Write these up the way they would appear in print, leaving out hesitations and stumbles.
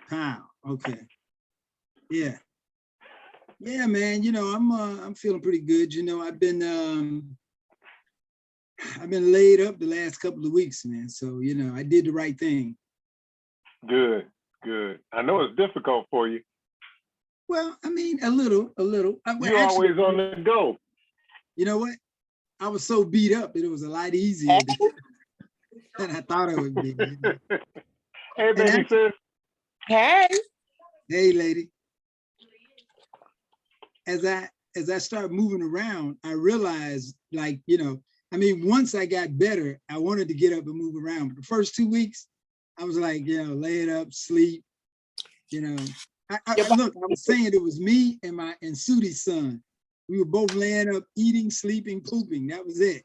Pow. Okay. Yeah. Yeah, man. You know, I'm feeling pretty good. You know, I've been laid up the last couple of weeks, man. So, you know, I did the right thing. Good, good. I know it's difficult for you. Well, I mean, a little. Well, You're actually, always on the go. you know what? I was so beat up that it was a lot easier than I thought it would be. You know? Hey, baby sis. Hey. Hey, lady. As I start moving around, I realized, like, you know, I mean, once I got better, I wanted to get up and move around. But the first 2 weeks, I was like, you know, lay it up, sleep, you know. Look, I was saying it was me and Sudi's son. We were both laying up, eating, sleeping, pooping. That was it.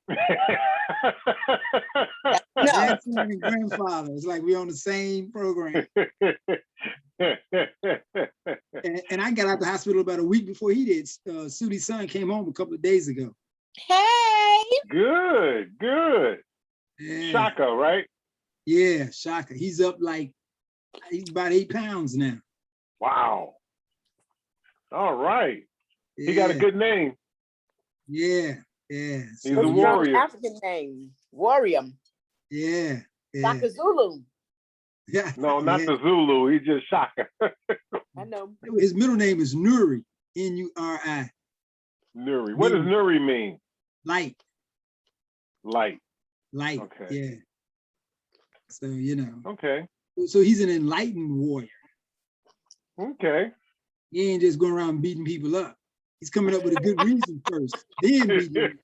Grandson and grandfather. It's like we on the same program. And I got out the hospital about a week before he did. Sudi's son came home a couple of days ago. Hey. Good, good. Yeah. Shaka, right? Yeah, Shaka. He's up like, he's about 8 pounds now. Wow. All right. Yeah. He got a good name. Yeah, yeah. He's a warrior. African name, warrior. Yeah, yeah. Shaka Zulu. Yeah. No, not the Zulu. He's just Shaka. I know. His middle name is Nuri, N-U-R-I. Nuri. What does Nuri mean? Light. Light. Light. Okay. Yeah. So, you know. Okay. So he's an enlightened warrior. Okay. He ain't just going around beating people up. He's coming up with a good reason first, then beating them.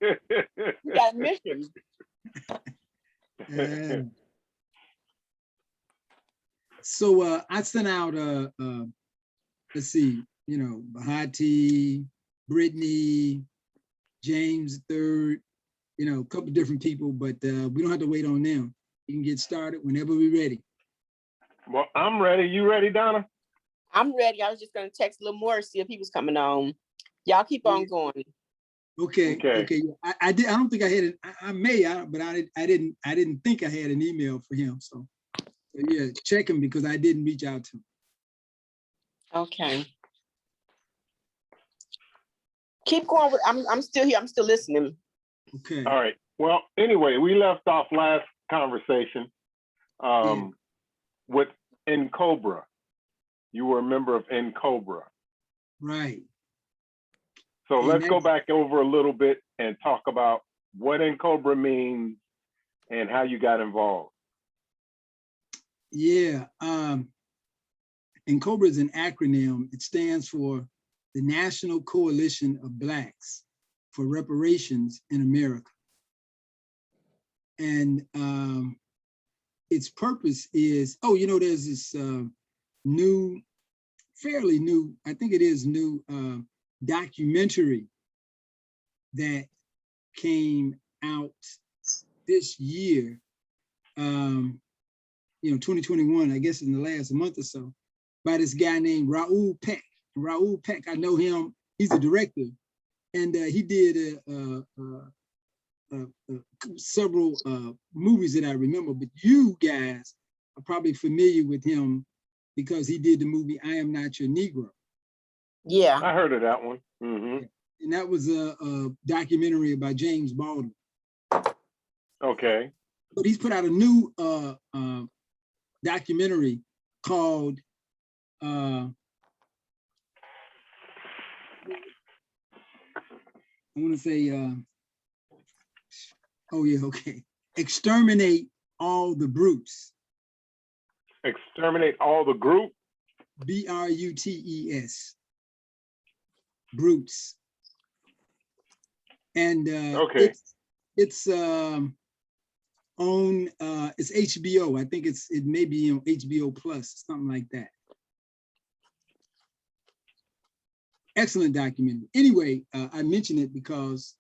You got a mission. Yeah. So I sent out, let's see, you know, Bahati, Brittany, James III, you know, a couple of different people, but we don't have to wait on them. You can get started whenever we're ready. Well, I'm ready. You ready, Donna? I'm ready. I was just going to text a little more, see if he was coming on. Y'all keep on going. Okay. I don't think I had it. I may, but I didn't think I had an email for him. So yeah, check him because I didn't reach out to him. Okay. Keep going. I'm still here. I'm still listening. Okay. All right. Well, anyway, we left off last conversation with N-Cobra. You were a member of N-Cobra. Right. So let's go back over a little bit and talk about what N-Cobra means and how you got involved. Yeah. N-Cobra is an acronym. It stands for the National Coalition of Blacks for Reparations in America. And its purpose is, oh, you know, there's this new, fairly new, I think it is new, documentary that came out this year, you know, 2021, I guess in the last month or so, by this guy named Raoul Peck. Raoul Peck, I know him, he's a director, and he did several movies that I remember, but you guys are probably familiar with him because he did the movie I Am Not Your Negro. Yeah. I heard of that one. Mm-hmm. And that was a documentary about James Baldwin. Okay. But he's put out a new documentary called I want to say, oh yeah, okay. Exterminate All the Brutes. Exterminate All the Group? B-R-U-T-E-S. Brutes. And okay. it's on it's HBO. I think it may be on HBO Plus, something like that. Excellent documentary. Anyway, I mention it because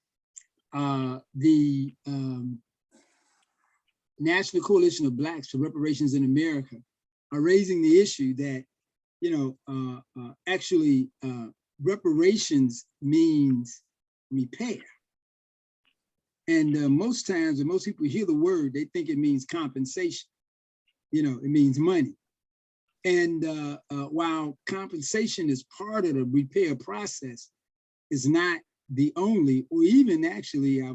the National Coalition of Blacks for Reparations in America are raising the issue that, you know, actually reparations means repair. And most times when most people hear the word, they think it means compensation. You know, it means money. And while compensation is part of the repair process, is not the only, or even actually, I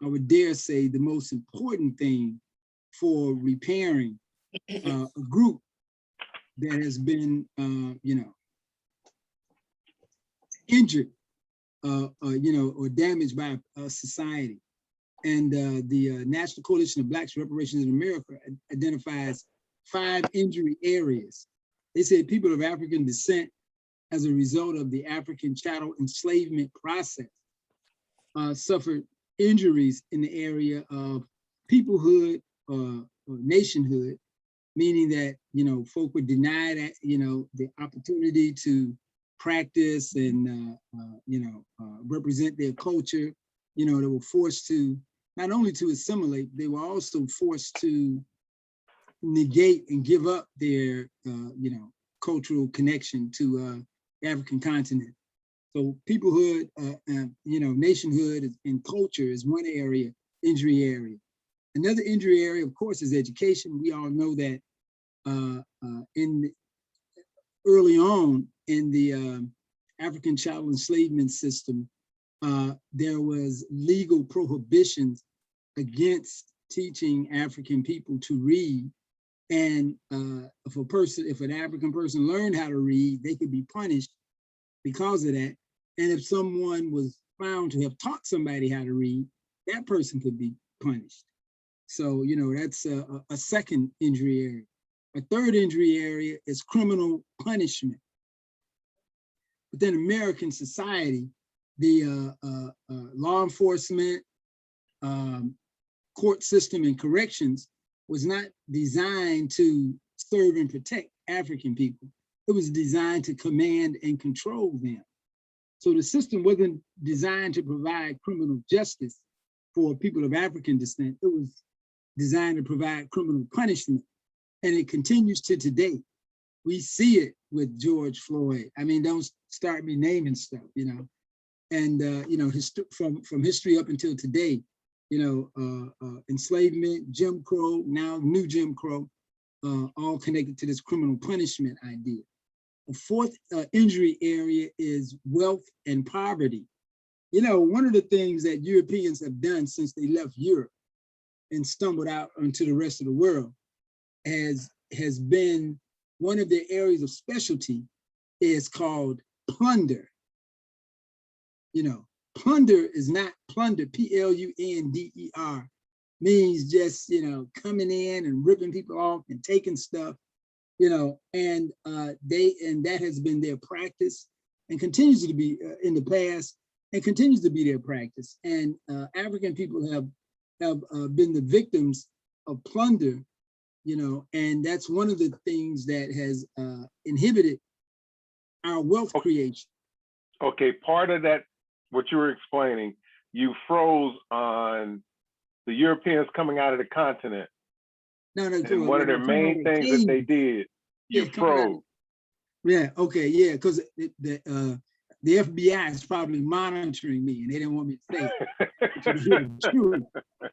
would dare say the most important thing for repairing a group that has been, injured, or damaged by society. And the National Coalition of Blacks for Reparations in America identifies 5 injury areas. They said people of African descent, as a result of the African chattel enslavement process, suffered injuries in the area of peoplehood or nationhood, meaning that, folk were denied, the opportunity to practice and, represent their culture. They were forced to, not only to assimilate, they were also forced to negate and give up their, cultural connection to the African continent. So peoplehood, nationhood and culture is one area, injury area. Another injury area, of course, is education. We all know that early on in the African chattel enslavement system, there was legal prohibitions against teaching African people to read. And if an African person learned how to read, they could be punished because of that. And if someone was found to have taught somebody how to read, that person could be punished. So, that's a second injury area. A third injury area is criminal punishment. Within American society, the law enforcement, court system, and corrections was not designed to serve and protect African people. It was designed to command and control them. So the system wasn't designed to provide criminal justice for people of African descent. It was designed to provide criminal punishment. And it continues to today. We see it with George Floyd. I mean, don't start me naming stuff, And, from history up until today, enslavement, Jim Crow, now new Jim Crow, all connected to this criminal punishment idea. A fourth injury area is wealth and poverty. One of the things that Europeans have done since they left Europe and stumbled out into the rest of the world has been one of their areas of specialty is called plunder. Plunder is not plunder, P-L-U-N-D-E-R, means just, coming in and ripping people off and taking stuff, and that has been their practice and continues to be in the past and continues to be their practice. And African people have been the victims of plunder, and that's one of the things that has inhibited our wealth creation. Okay, part of that, what you were explaining, you froze on the Europeans coming out of the continent. No, and one of their main things that they did, you froze. Yeah, okay, yeah, because the FBI is probably monitoring me and they didn't want me to say it.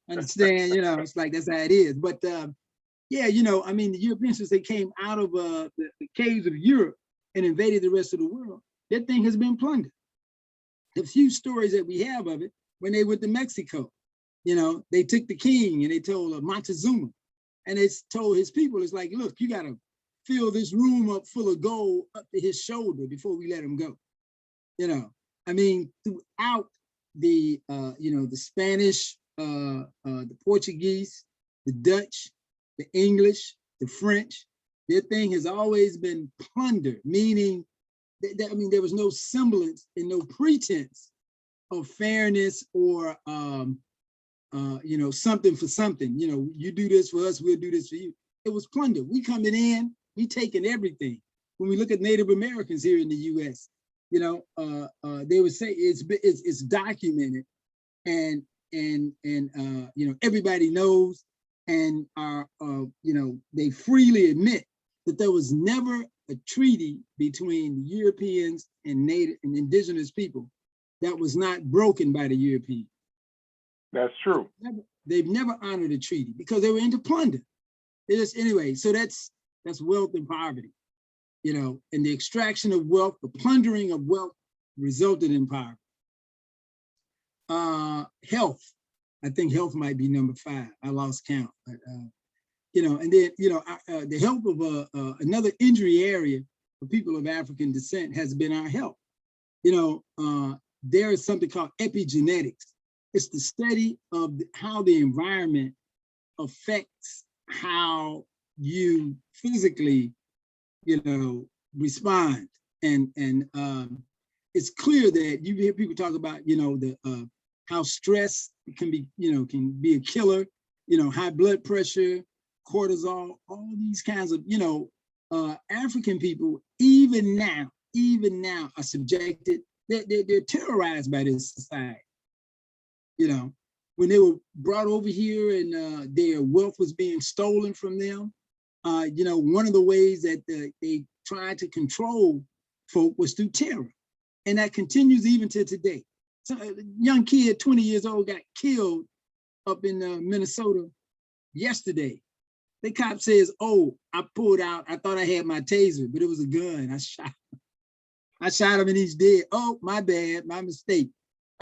Understand, it's like that's how it is. But yeah, I mean, the Europeans, since they came out of the caves of Europe and invaded the rest of the world, that thing has been plundered. The few stories that we have of it, when they went to Mexico, they took the king and they told Montezuma, and they told his people, it's like, look, you gotta fill this room up full of gold up to his shoulder before we let him go. I mean, throughout the, the Spanish, the Portuguese, the Dutch, the English, the French, their thing has always been plunder, meaning I mean, there was no semblance and no pretense of fairness or, something for something. You do this for us, we'll do this for you. It was plunder. We coming in, we taking everything. When we look at Native Americans here in the U.S., they would say it's documented, and everybody knows, and they freely admit that there was never a treaty between Europeans and Native and indigenous people that was not broken by the Europeans. That's true. They've never honored a treaty because they were into plunder. Anyway, so that's That's wealth and poverty, you know, and the extraction of wealth, the plundering of wealth resulted in poverty. Health, I think health might be number 5. I lost count, but you know, and then, you know, the health of another injury area for people of African descent has been our health. You know, there is something called epigenetics. It's the study of how the environment affects how you physically, you know, respond. And it's clear that you hear people talk about, you know, the how stress can be, you know, can be a killer, you know, high blood pressure, cortisol, all these kinds of, you know, African people, even now are subjected, they're terrorized by this society. You know, when they were brought over here and their wealth was being stolen from them, you know, one of the ways that they tried to control folk was through terror. And that continues even to today. So a young kid, 20 years old, got killed up in Minnesota yesterday. The cop says, "Oh, I pulled out, I thought I had my taser, but it was a gun. I shot him and he's dead. Oh, my bad, my mistake."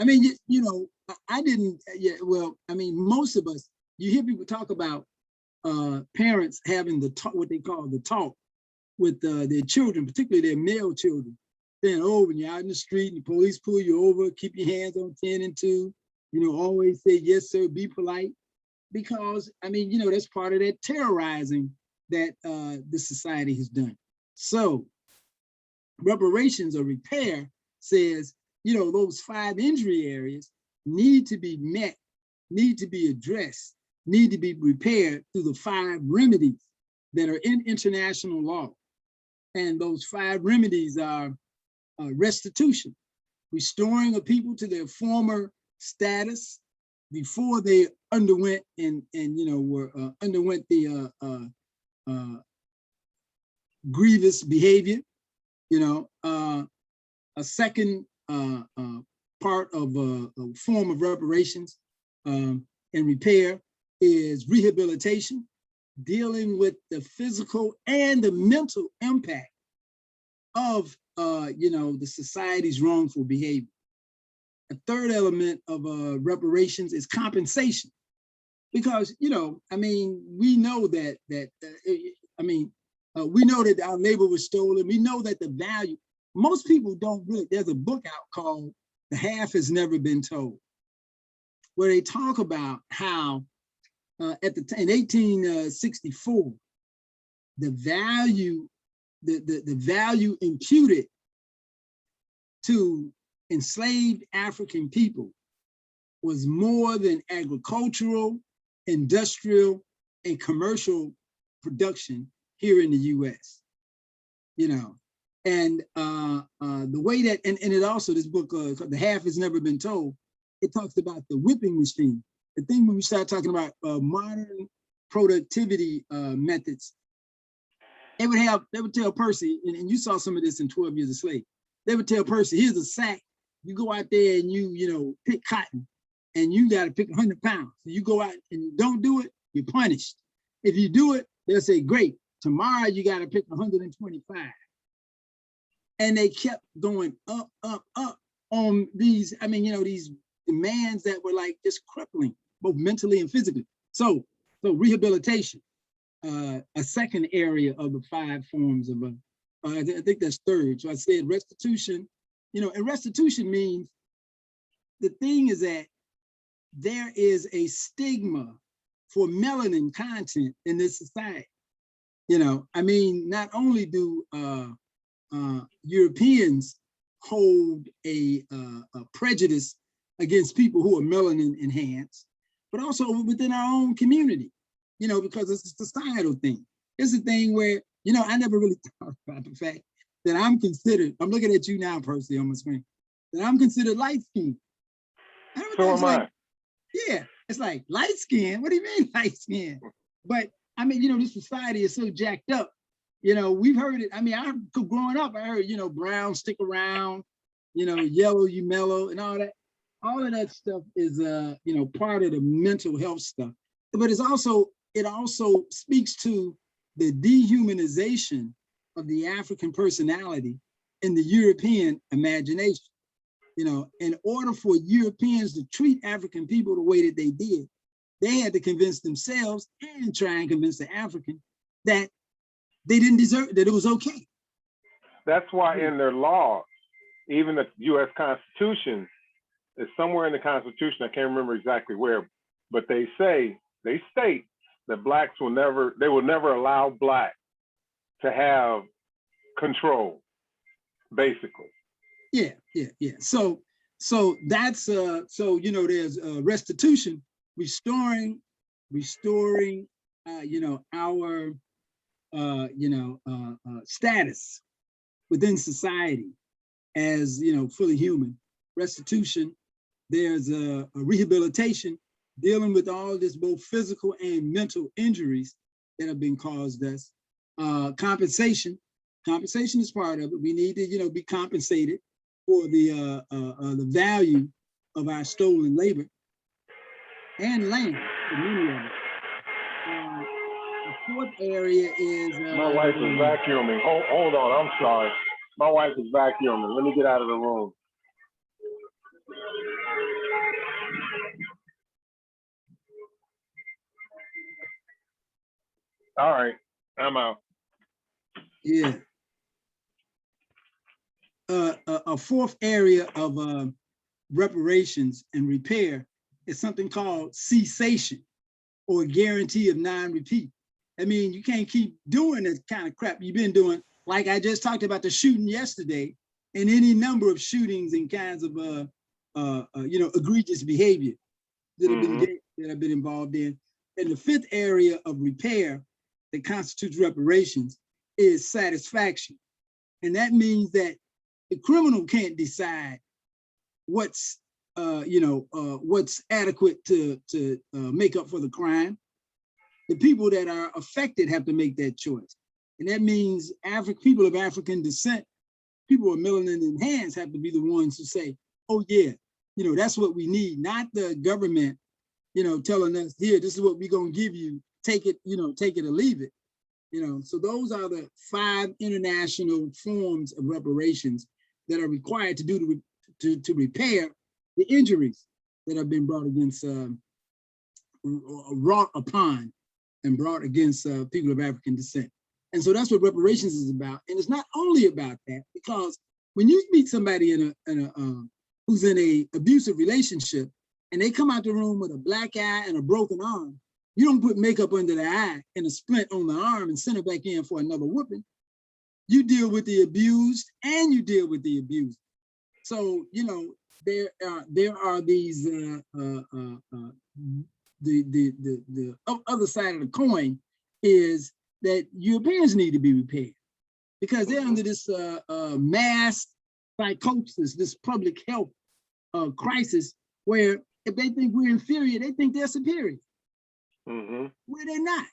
I mean, you know, I didn't, yeah, well, I mean, most of us, you hear people talk about parents having the talk, what they call the talk with their children, particularly their male children, saying, "Oh, when you're out in the street and the police pull you over, keep your hands on 10 and 2, you know, always say, 'Yes, sir,' be polite." Because, I mean, you know, that's part of that terrorizing that the society has done. So reparations or repair says, you know, those 5 injury areas need to be met, need to be addressed, need to be repaired through the 5 remedies that are in international law. And those 5 remedies are restitution, restoring a people to their former status before they underwent and you know were underwent the grievous behavior. You know, a second part of a form of reparations and repair is rehabilitation, dealing with the physical and the mental impact of you know, the society's wrongful behavior. A third element of reparations is compensation, because, you know, I mean, we know that we know that our labor was stolen. We know that the value, most people don't really, there's a book out called "The Half Has Never Been Told," where they talk about how in 1864, the value, the value imputed to enslaved African people was more than agricultural, industrial, and commercial production here in the US, you know. And the way that, and it also, this book, "The Half Has Never Been Told," it talks about the whipping machine. The thing when we start talking about modern productivity methods, they would tell Percy, and you saw some of this in 12 Years a Slave. They would tell Percy, "Here's a sack. You go out there and you know, pick cotton, and you got to pick 100 pounds. So you go out and you don't do it, you're punished. If you do it, they'll say, 'Great, tomorrow you got to pick 125. And they kept going up, up, up on these, I mean, you know, these demands that were like just crippling, both mentally and physically. So rehabilitation, a second area of the 5 forms of, I think that's third. So I said restitution, you know, and restitution means, the thing is that there is a stigma for melanin content in this society. You know, I mean, not only do Europeans hold a prejudice against people who are melanin enhanced, but also within our own community, you know, because it's a societal thing. It's a thing where, you know, I never really thought about the fact that I'm considered, I'm looking at you now, Percy, on my screen, that I'm considered light-skinned. So am I. Yeah, it's like light skin. What do you mean light skin? But I mean, you know, this society is so jacked up. You know, we've heard it. I mean, growing up, I heard, you know, brown stick around, you know, yellow you mellow, and all that. All of that stuff is you know, part of the mental health stuff. But it also speaks to the dehumanization of the African personality in the European imagination. You know, in order for Europeans to treat African people the way that they did, they had to convince themselves and try and convince the African that they didn't deserve, that it was okay. That's why in their law, even the U.S. Constitution, is somewhere in the Constitution, I can't remember exactly where, but they state that blacks will never allow blacks to have control, basically. Yeah. So that's so you know, there's restitution, restoring you know, our status within society as, you know, fully human. Restitution, there's a rehabilitation, dealing with all this both physical and mental injuries that have been caused us. Compensation is part of it. We need to, you know, be compensated for the value of our stolen labor and land, for many of it. The fourth area is my wife is vacuuming. Hold on, I'm sorry. My wife is vacuuming. Let me get out of the room. All right, I'm out. Yeah. A fourth area of reparations and repair is something called cessation, or guarantee of non-repeat. I mean, you can't keep doing this kind of crap you've been doing. Like I just talked about the shooting yesterday, and any number of shootings and kinds of you know, egregious behavior that have been involved in. And the fifth area of repair that constitutes reparations is satisfaction. And that means that the criminal can't decide what's what's adequate to make up for the crime. The people that are affected have to make that choice. And that means people of African descent, people with melanin enhanced, have to be the ones who say, oh yeah, you know, that's what we need, not the government, you know, telling us, here, this is what we're gonna give you, take it, you know, take it or leave it. You know, so those are the 5 international forms of reparations that are required to do to repair the injuries that have been brought against, wrought upon and brought against people of African descent. And so that's what reparations is about. And it's not only about that, because when you meet somebody who's in a abusive relationship and they come out the room with a black eye and a broken arm, you don't put makeup under the eye and a splint on the arm and send it back in for another whooping. You deal with the abused and you deal with the abused. So, you know, there are these the other side of the coin is that Europeans need to be repaired, because they're under this mass psychosis, this public health crisis, where if they think we're inferior, they think they're superior. Where they're not,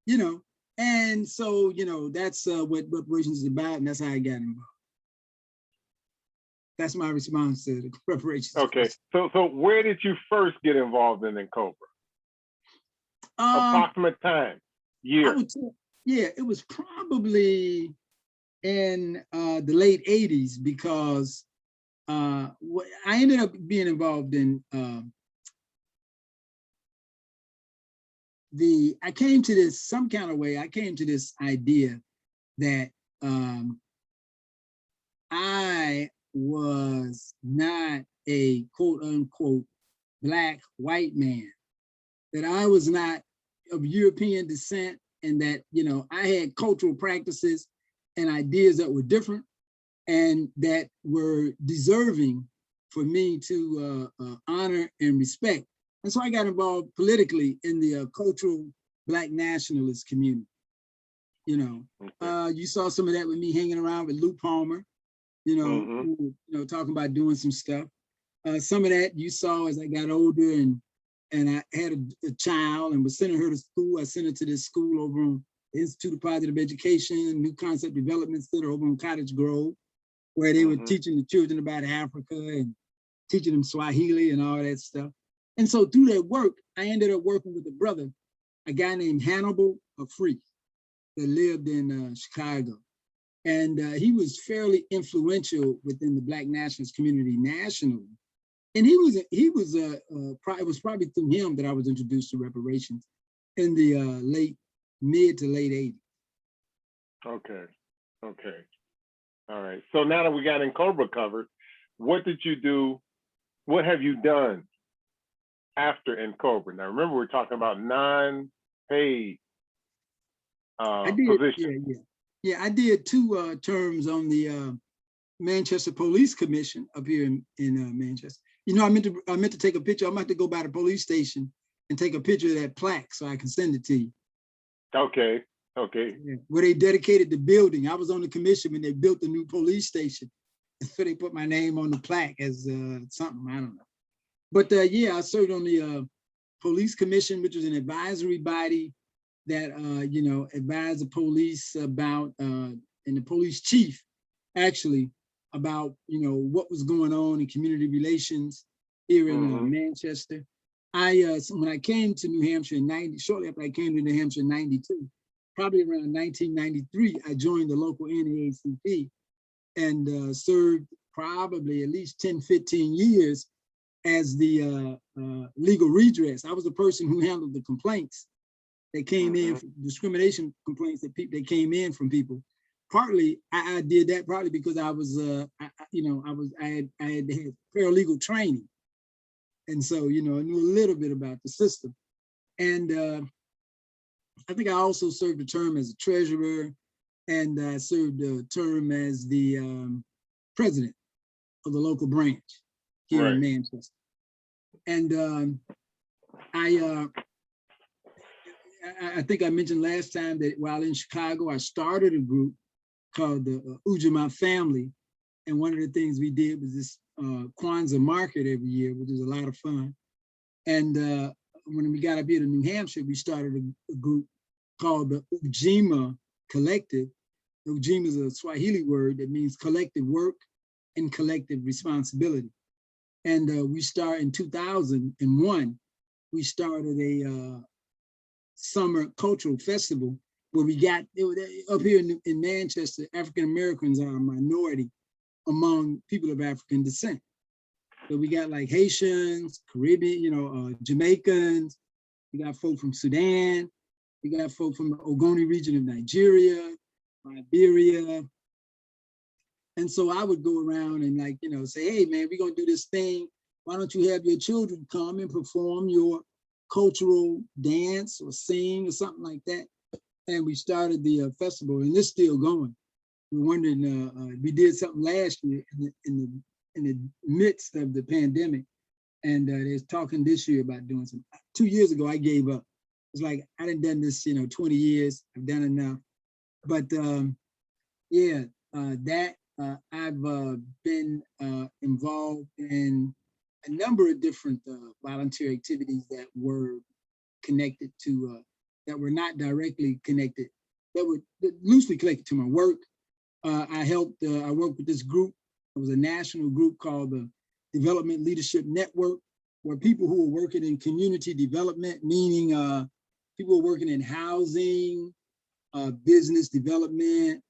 you know. And so, you know, that's what reparations is about, and that's how I got involved. That's my response to the reparations. Okay, so where did you first get involved in Cobra? Approximate time, year. Yeah, it was probably in the late 80s, because I ended up being involved in I came to this some kind of way. I came to this idea that I was not a quote unquote black white man, that I was not of European descent, and that, you know, I had cultural practices and ideas that were different and that were deserving for me to honor and respect. And so I got involved politically in the cultural Black nationalist community. You know, you saw some of that with me hanging around with Lou Palmer, you know, who, you know, talking about doing some stuff. Some of that you saw as I got older and I had a child and was sending her to school. I sent her to this school over on the Institute of Positive Education, New Concept Development Center over on Cottage Grove, where they were teaching the children about Africa and teaching them Swahili and all that stuff. And so through that work, I ended up working with a brother, a guy named Hannibal Afrique. that lived in Chicago. And he was fairly influential within the Black nationalist community nationally. And it was probably through him that I was introduced to reparations in the mid to late 80s. Okay. Okay. All right. So now that we got NCOBRA covered, what did you do? What have you done after NCOBRA? Now, remember, we're talking about non-paid positions. Yeah, I did 2 terms on the Manchester Police Commission up here in Manchester. You know, I meant to take a picture. I'm about to go by the police station and take a picture of that plaque so I can send it to you. Okay. Okay. Yeah, where they dedicated the building. I was on the commission when they built the new police station. So they put my name on the plaque as something, I don't know. But yeah, I served on the police commission, which was an advisory body that, you know, advised the police about, and the police chief actually about, you know, what was going on in community relations here in Manchester. When I came to New Hampshire in shortly after I came to New Hampshire in 92, probably around 1993, I joined the local NAACP and served probably at least 10, 15 years as the legal redress. I was the person who handled the complaints that came in, discrimination complaints that came in from people. Partly, I did that partly because I was, I had paralegal training. And so, you know, I knew a little bit about the system. And I think I also served a term as a treasurer, and I served a term as the president of the local branch here in Manchester. And I think I mentioned last time that while in Chicago, I started a group called the Ujamaa Family. And one of the things we did was this Kwanzaa market every year, which was a lot of fun. And when we got up here to New Hampshire, we started a group called the Ujima Collective. Ujima is a Swahili word that means collective work and collective responsibility. And we started in 2001, we started a summer cultural festival where we got, up here in Manchester, African Americans are a minority among people of African descent. So we got like Haitians, Caribbean, you know, Jamaicans, we got folk from Sudan, we got folk from the Ogoni region of Nigeria, Liberia. And so I would go around and, like, you know, say, hey man, we're gonna do this thing. Why don't you have your children come and perform your cultural dance or sing or something like that? And we started the festival, and it's still going. We're wondering, we did something last year in the midst of the pandemic, and they're talking this year about doing some. 2 years ago, I gave up. It's like, I done done this, you know, 20 years, I've done enough. But yeah, I've been involved in a number of different volunteer activities that were connected to, that were not directly connected, that were loosely connected to my work. I worked with this group. It was a national group called the Development Leadership Network, where people who were working in community development, meaning people who were working in housing, business development,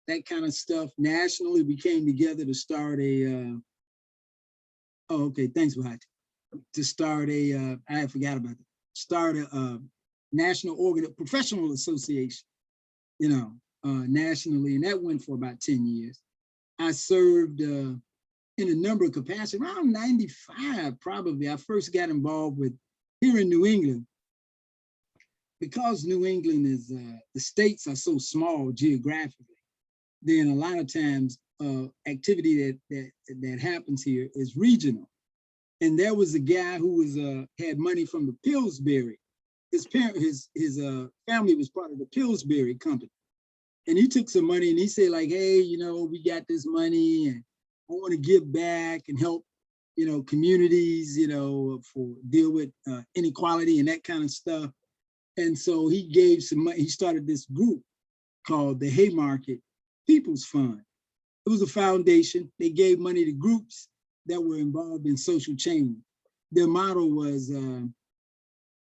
that kind of stuff. Nationally, we came together to start a, oh, okay, thanks, Wahid. To start a, I forgot about that. Start a national professional association, you know, nationally, and that went for about 10 years. I served in a number of capacities. Around 95, probably, I first got involved with, here in New England, because New England is, the states are so small geographically, then a lot of times activity that happens here is regional. And there was a guy who was had money from the Pillsbury. His family was part of the Pillsbury company. And he took some money and he said, like, hey, you know, we got this money and I want to give back and help, you know, communities, you know, for deal with inequality and that kind of stuff. And so he gave some money. He started this group called the Haymarket People's Fund. It was a foundation. They gave money to groups that were involved in social change. Their motto was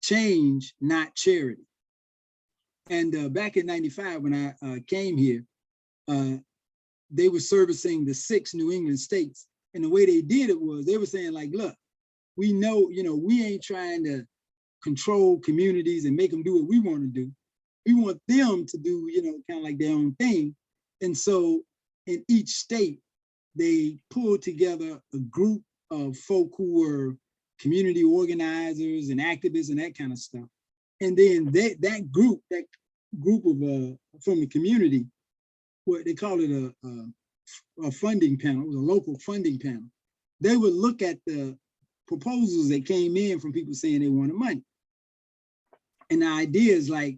change, not charity. And back in '95, when I came here, they were servicing the 6 New England states. And the way they did it was they were saying like, look, we know, we ain't trying to control communities and make them do what we want to do. We want them to do, kind of like their own thing. And so in each state, they pulled together a group of folk who were community organizers and activists and that kind of stuff. And then that group of from the community, what they call it a funding panel, it was a local funding panel. They would look at the proposals that came in from people saying they wanted money. And the idea is like,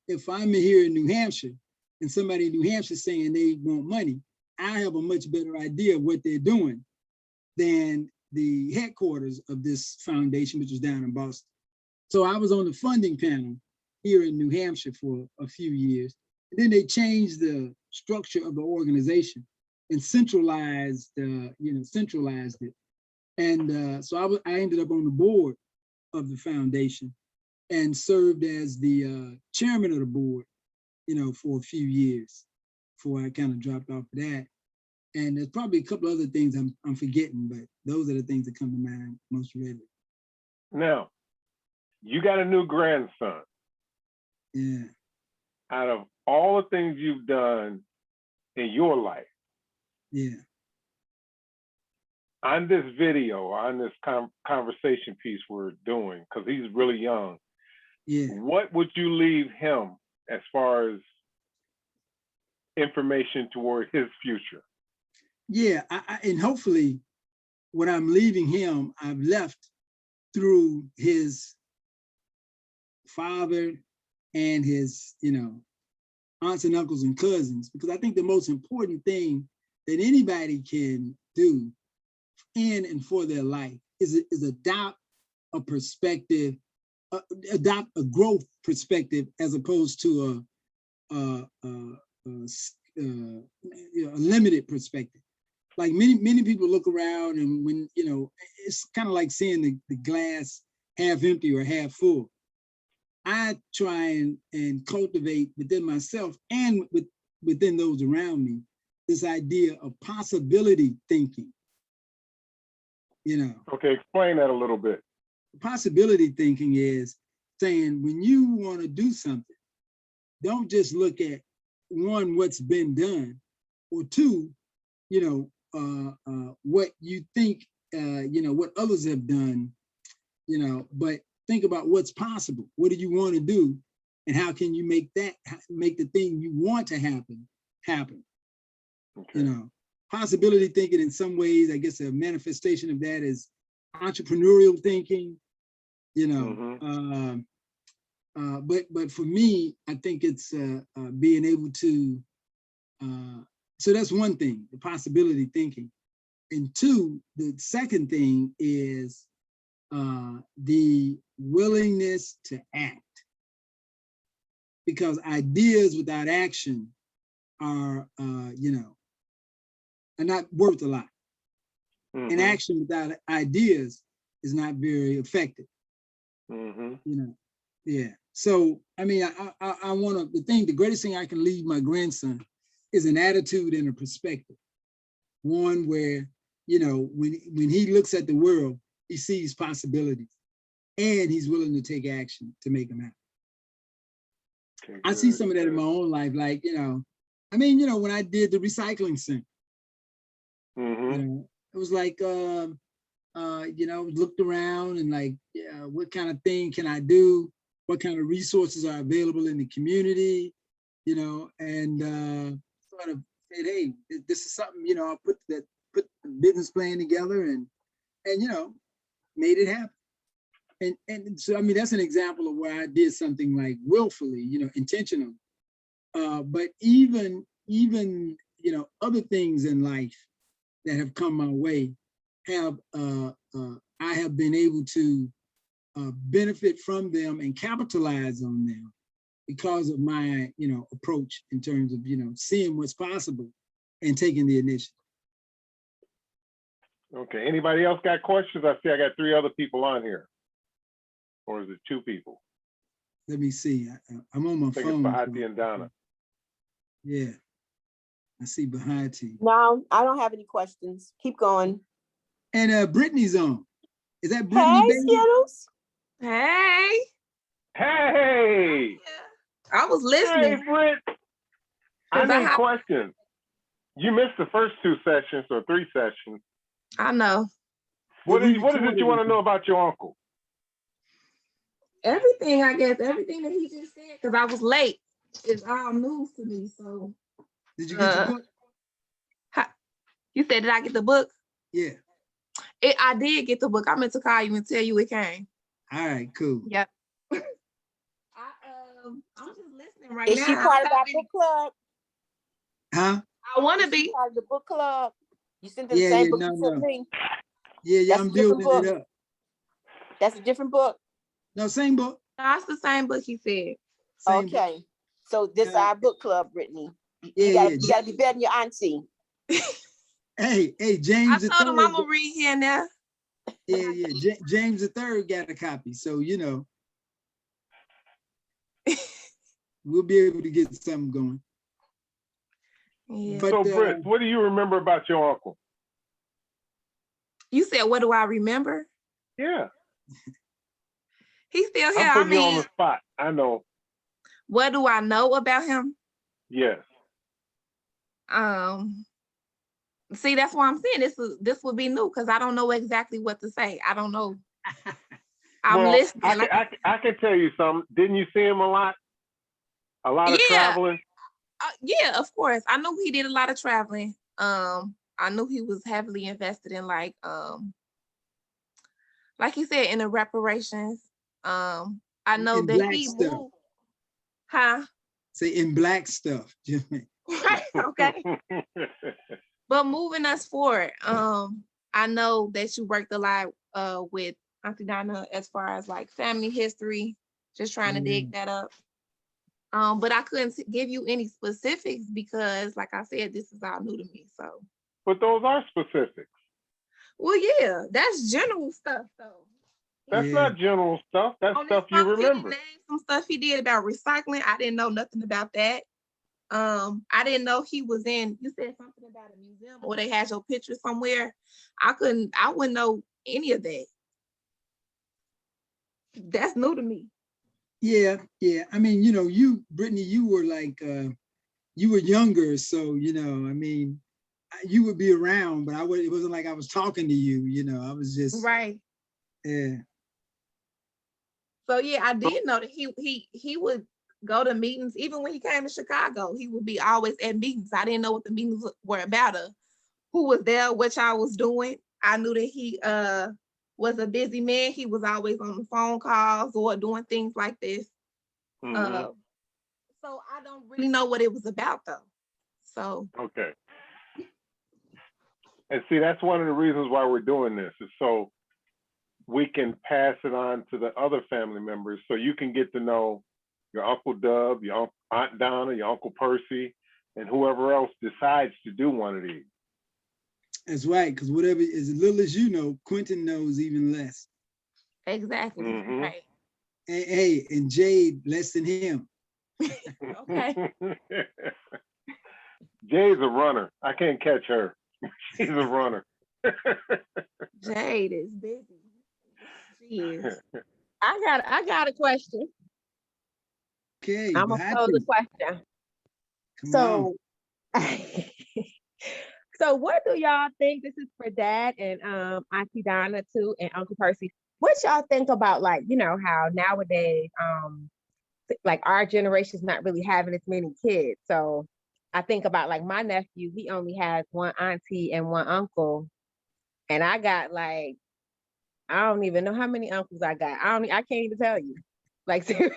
if I'm here in New Hampshire and somebody in New Hampshire saying they want money, I have a much better idea of what they're doing than the headquarters of this foundation, which was down in Boston. So I was on the funding panel here in New Hampshire for a few years. And then they changed the structure of the organization and centralized it. And so I ended up on the board of the foundation and served as the chairman of the board, for a few years before I kind of dropped off of that. And there's probably a couple other things I'm forgetting, but those are the things that come to mind most readily. Now, you got a new grandson. Yeah. Out of all the things you've done in your life, yeah, on this video, on this conversation piece we're doing, because he's really young, yeah, what would you leave him as far as information toward his future? Yeah, and hopefully what I'm leaving him, I've left through his father and his, aunts and uncles and cousins, because I think the most important thing that anybody can do in and for their life is adopt a perspective, adopt a growth perspective as opposed to a limited perspective. Like many people look around and when, it's kind of like seeing the glass half empty or half full. I try and cultivate within myself and within those around me, this idea of possibility thinking, Okay, explain that a little bit. Possibility thinking is saying when you want to do something, don't just look at one, what's been done, or two, what you think, what others have done, but think about what's possible. What do you want to do? And how can you make the thing you want to happen? Okay. Possibility thinking in some ways, I guess a manifestation of that is entrepreneurial thinking, but for me, I think it's being able to, so that's one thing, the possibility thinking. And two, the second thing is the willingness to act. Because ideas without action are, are not worth a lot. And action without ideas is not very effective. Yeah. So, I mean, I want to, the greatest thing I can leave my grandson is an attitude and a perspective. One where, when he looks at the world, he sees possibilities and he's willing to take action to make them happen. Okay, I see some of that in my own life, like, when I did the recycling center, it was like, looked around and like, what kind of thing can I do? What kind of resources are available in the community? And sort of said, hey, this is something, I put the business plan together and made it happen. And so, I mean, that's an example of where I did something like willfully, intentionally. But even, other things in life that have come my way have, I have been able to benefit from them and capitalize on them because of my, approach in terms of, seeing what's possible and taking the initiative. Okay, anybody else got questions? I see I got 3 other people on here. Or is it 2 people? Let me see. I'm on my I think it's phone. Bahati and Donna. Yeah, I see Bahati. No, I don't have any questions. Keep going. And Brittany's on. Is that Brittany, Hey, baby? Skittles. Hey. Hey, I was hey, listening. Britt. I 'Cause I need have- questions. You missed the first 2 sessions or 3 sessions. I know. What we is it recorded you want to it. know about your uncle? Everything, I guess, everything that he just said, because I was late, is all news to me. So Did you get your book? you said, did I get the book? Yeah. I did get the book. I meant to call you and tell you it came. All right, cool. Yep. I'm just listening right Is now. she part of our book club? Huh? I want to Is she be. part of the book club? You sent her the Yeah, same yeah, book no, you sent no. me? Yeah, That's I'm a different building it book. up. That's a different book. No, same book. That's the same book he said. Same book. Okay. So this is our book club, Brittany. Yeah, You gotta be better than your auntie. Hey, I James told him I'm III. gonna read here and there. Yeah. James III got a copy, so you know we'll be able to get something going. Yeah. But So, Britt, what do you remember about your uncle? You said, what do I remember? Yeah, He's still here. I'm I putting you on the mean, spot. I know. what do I know about him? Yes. See, that's why I'm saying this would be new because I don't know exactly what to say. I don't know. I'm Well, listening. I can tell you something. Didn't you see him a lot? A lot of traveling? Yeah, of course. I knew he did a lot of traveling. I knew he was heavily invested in like he said, in the reparations. I know in that black he stuff. moved. Huh? Say in black stuff. Jimmy. Right, okay. But moving us forward, I know that you worked a lot with Auntie Donna as far as like family history, just trying to dig that up. But I couldn't give you any specifics because, like I said, this is all new to me. So. But those are specifics. Well, yeah, that's general stuff though. That's not general stuff. That's stuff you remember. Name some stuff he did about recycling. I didn't know nothing about that. I didn't know he was in. You said something about a museum or they had your picture somewhere. I wouldn't know any of that. That's new to me. Yeah. I mean, you know, Brittany, you were like, you were younger, so you know, I mean, you would be around, but it wasn't like I was talking to you. You know, I was just right. Yeah. So yeah, I did know that he would go to meetings. Even when he came to Chicago, he would be always at meetings. I didn't know what the meetings were about, who was there, what y'all was doing. I knew that he was a busy man. He was always on the phone calls or doing things like this. Mm-hmm. So I don't really know what it was about though. So okay. And see, that's one of the reasons why we're doing this, is so we can pass it on to the other family members, so you can get to know your Uncle Dub, your Aunt Donna, your Uncle Percy, and whoever else decides to do one of these. That's right, because whatever, as little as you know, Quentin knows even less. exactly. Mm-hmm. Right. Hey, and Jade less than him. Okay. Jay's a runner. I can't catch her. She's a runner. Jade is busy. She is. I got a question. Okay, I'm gonna pose a question. Come on. So what do y'all think? This is for Dad and Auntie Donna too, and Uncle Percy. What y'all think about, like, you know, how nowadays like our generation's not really having as many kids. So I think about like my nephew, he only has one auntie and one uncle. And I got like, I don't even know how many uncles I got. I can't even tell you. Like serious.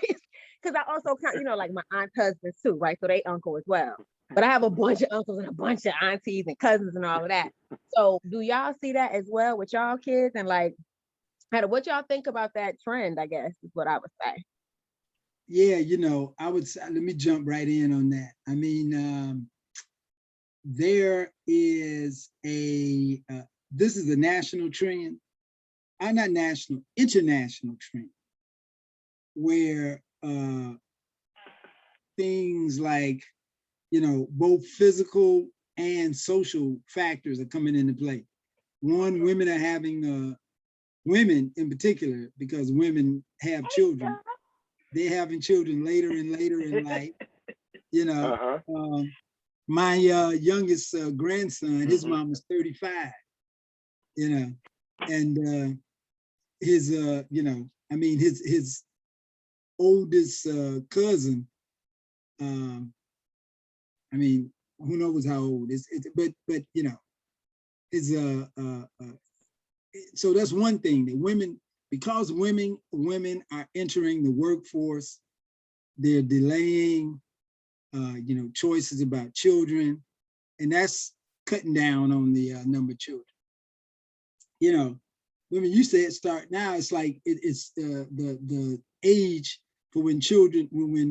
Because I also count, you know, like my aunt's husbands too, right? So they uncle as well. But I have a bunch of uncles and a bunch of aunties and cousins and all of that. So do y'all see that as well with y'all kids? And like, what y'all think about that trend, I guess, is what I would say. Yeah, you know, I would say, let me jump right in on that. I mean, there is this is a national trend, not national, international trend, where things like, both physical and social factors are coming into play. One, women are having, women in particular, because women have children, they're having children later and later in life. My youngest grandson, his mom was 35, and his, his oldest cousin, who knows how old but his so that's one thing, that women, because women are entering the workforce, they're delaying choices about children, and that's cutting down on the number of children. Women used to start, now it's like it's the age for when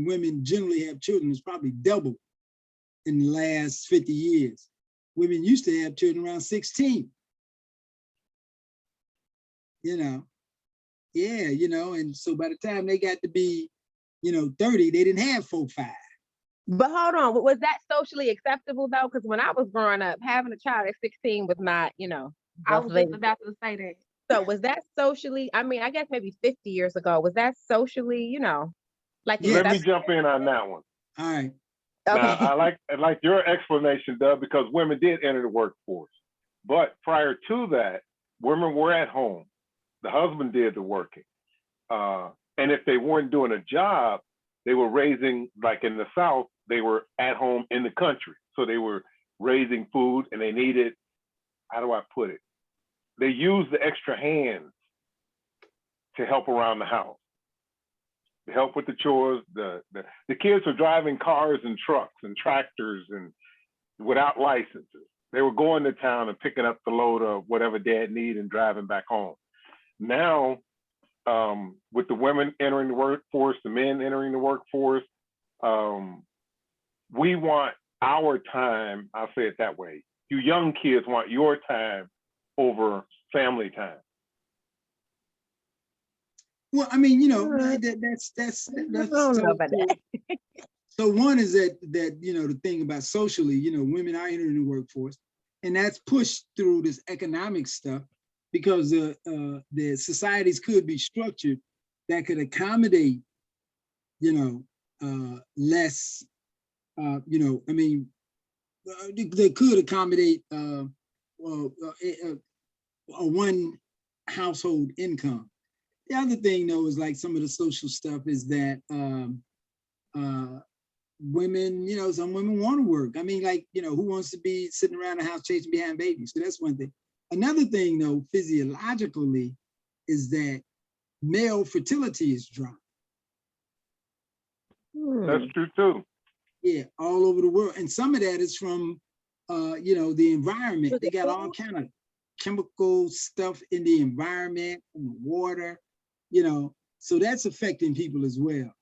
women generally have children is probably double in the last 50 years. Women used to have children around 16. And so by the time they got to be, 30, they didn't have 4, 5. But hold on, was that socially acceptable though? Because when I was growing up, having a child at 16 was not, I was just about to say that. So was that socially, I guess maybe 50 years ago, was that socially, like? Let me jump in on that one. All right. Okay. Now, I like your explanation, Doug, because women did enter the workforce. But prior to that, women were at home. The husband did the working. And if they weren't doing a job, they were raising, like in the South, they were at home in the country. So they were raising food, and they needed, how do I put it? They used the extra hands to help around the house, to help with the chores. The kids were driving cars and trucks and tractors and without licenses. They were going to town and picking up the load of whatever dad needed and driving back home. Now, with the women entering the workforce, the men entering the workforce, we want our time, I'll say it that way. You young kids want your time over family time. Well, that's so one is that the thing about socially, women are entering the workforce, and that's pushed through this economic stuff, because the societies could be structured that could accommodate, less, they could accommodate a one household income. The other thing though is like some of the social stuff is that women, some women want to work. Who wants to be sitting around the house chasing behind babies? So that's one thing. Another thing though, physiologically, is that male fertility is dropping. That's true too. Yeah, all over the world. And some of that is from, the environment. They got all kind of chemical stuff in the environment, in the water, so that's affecting people as well,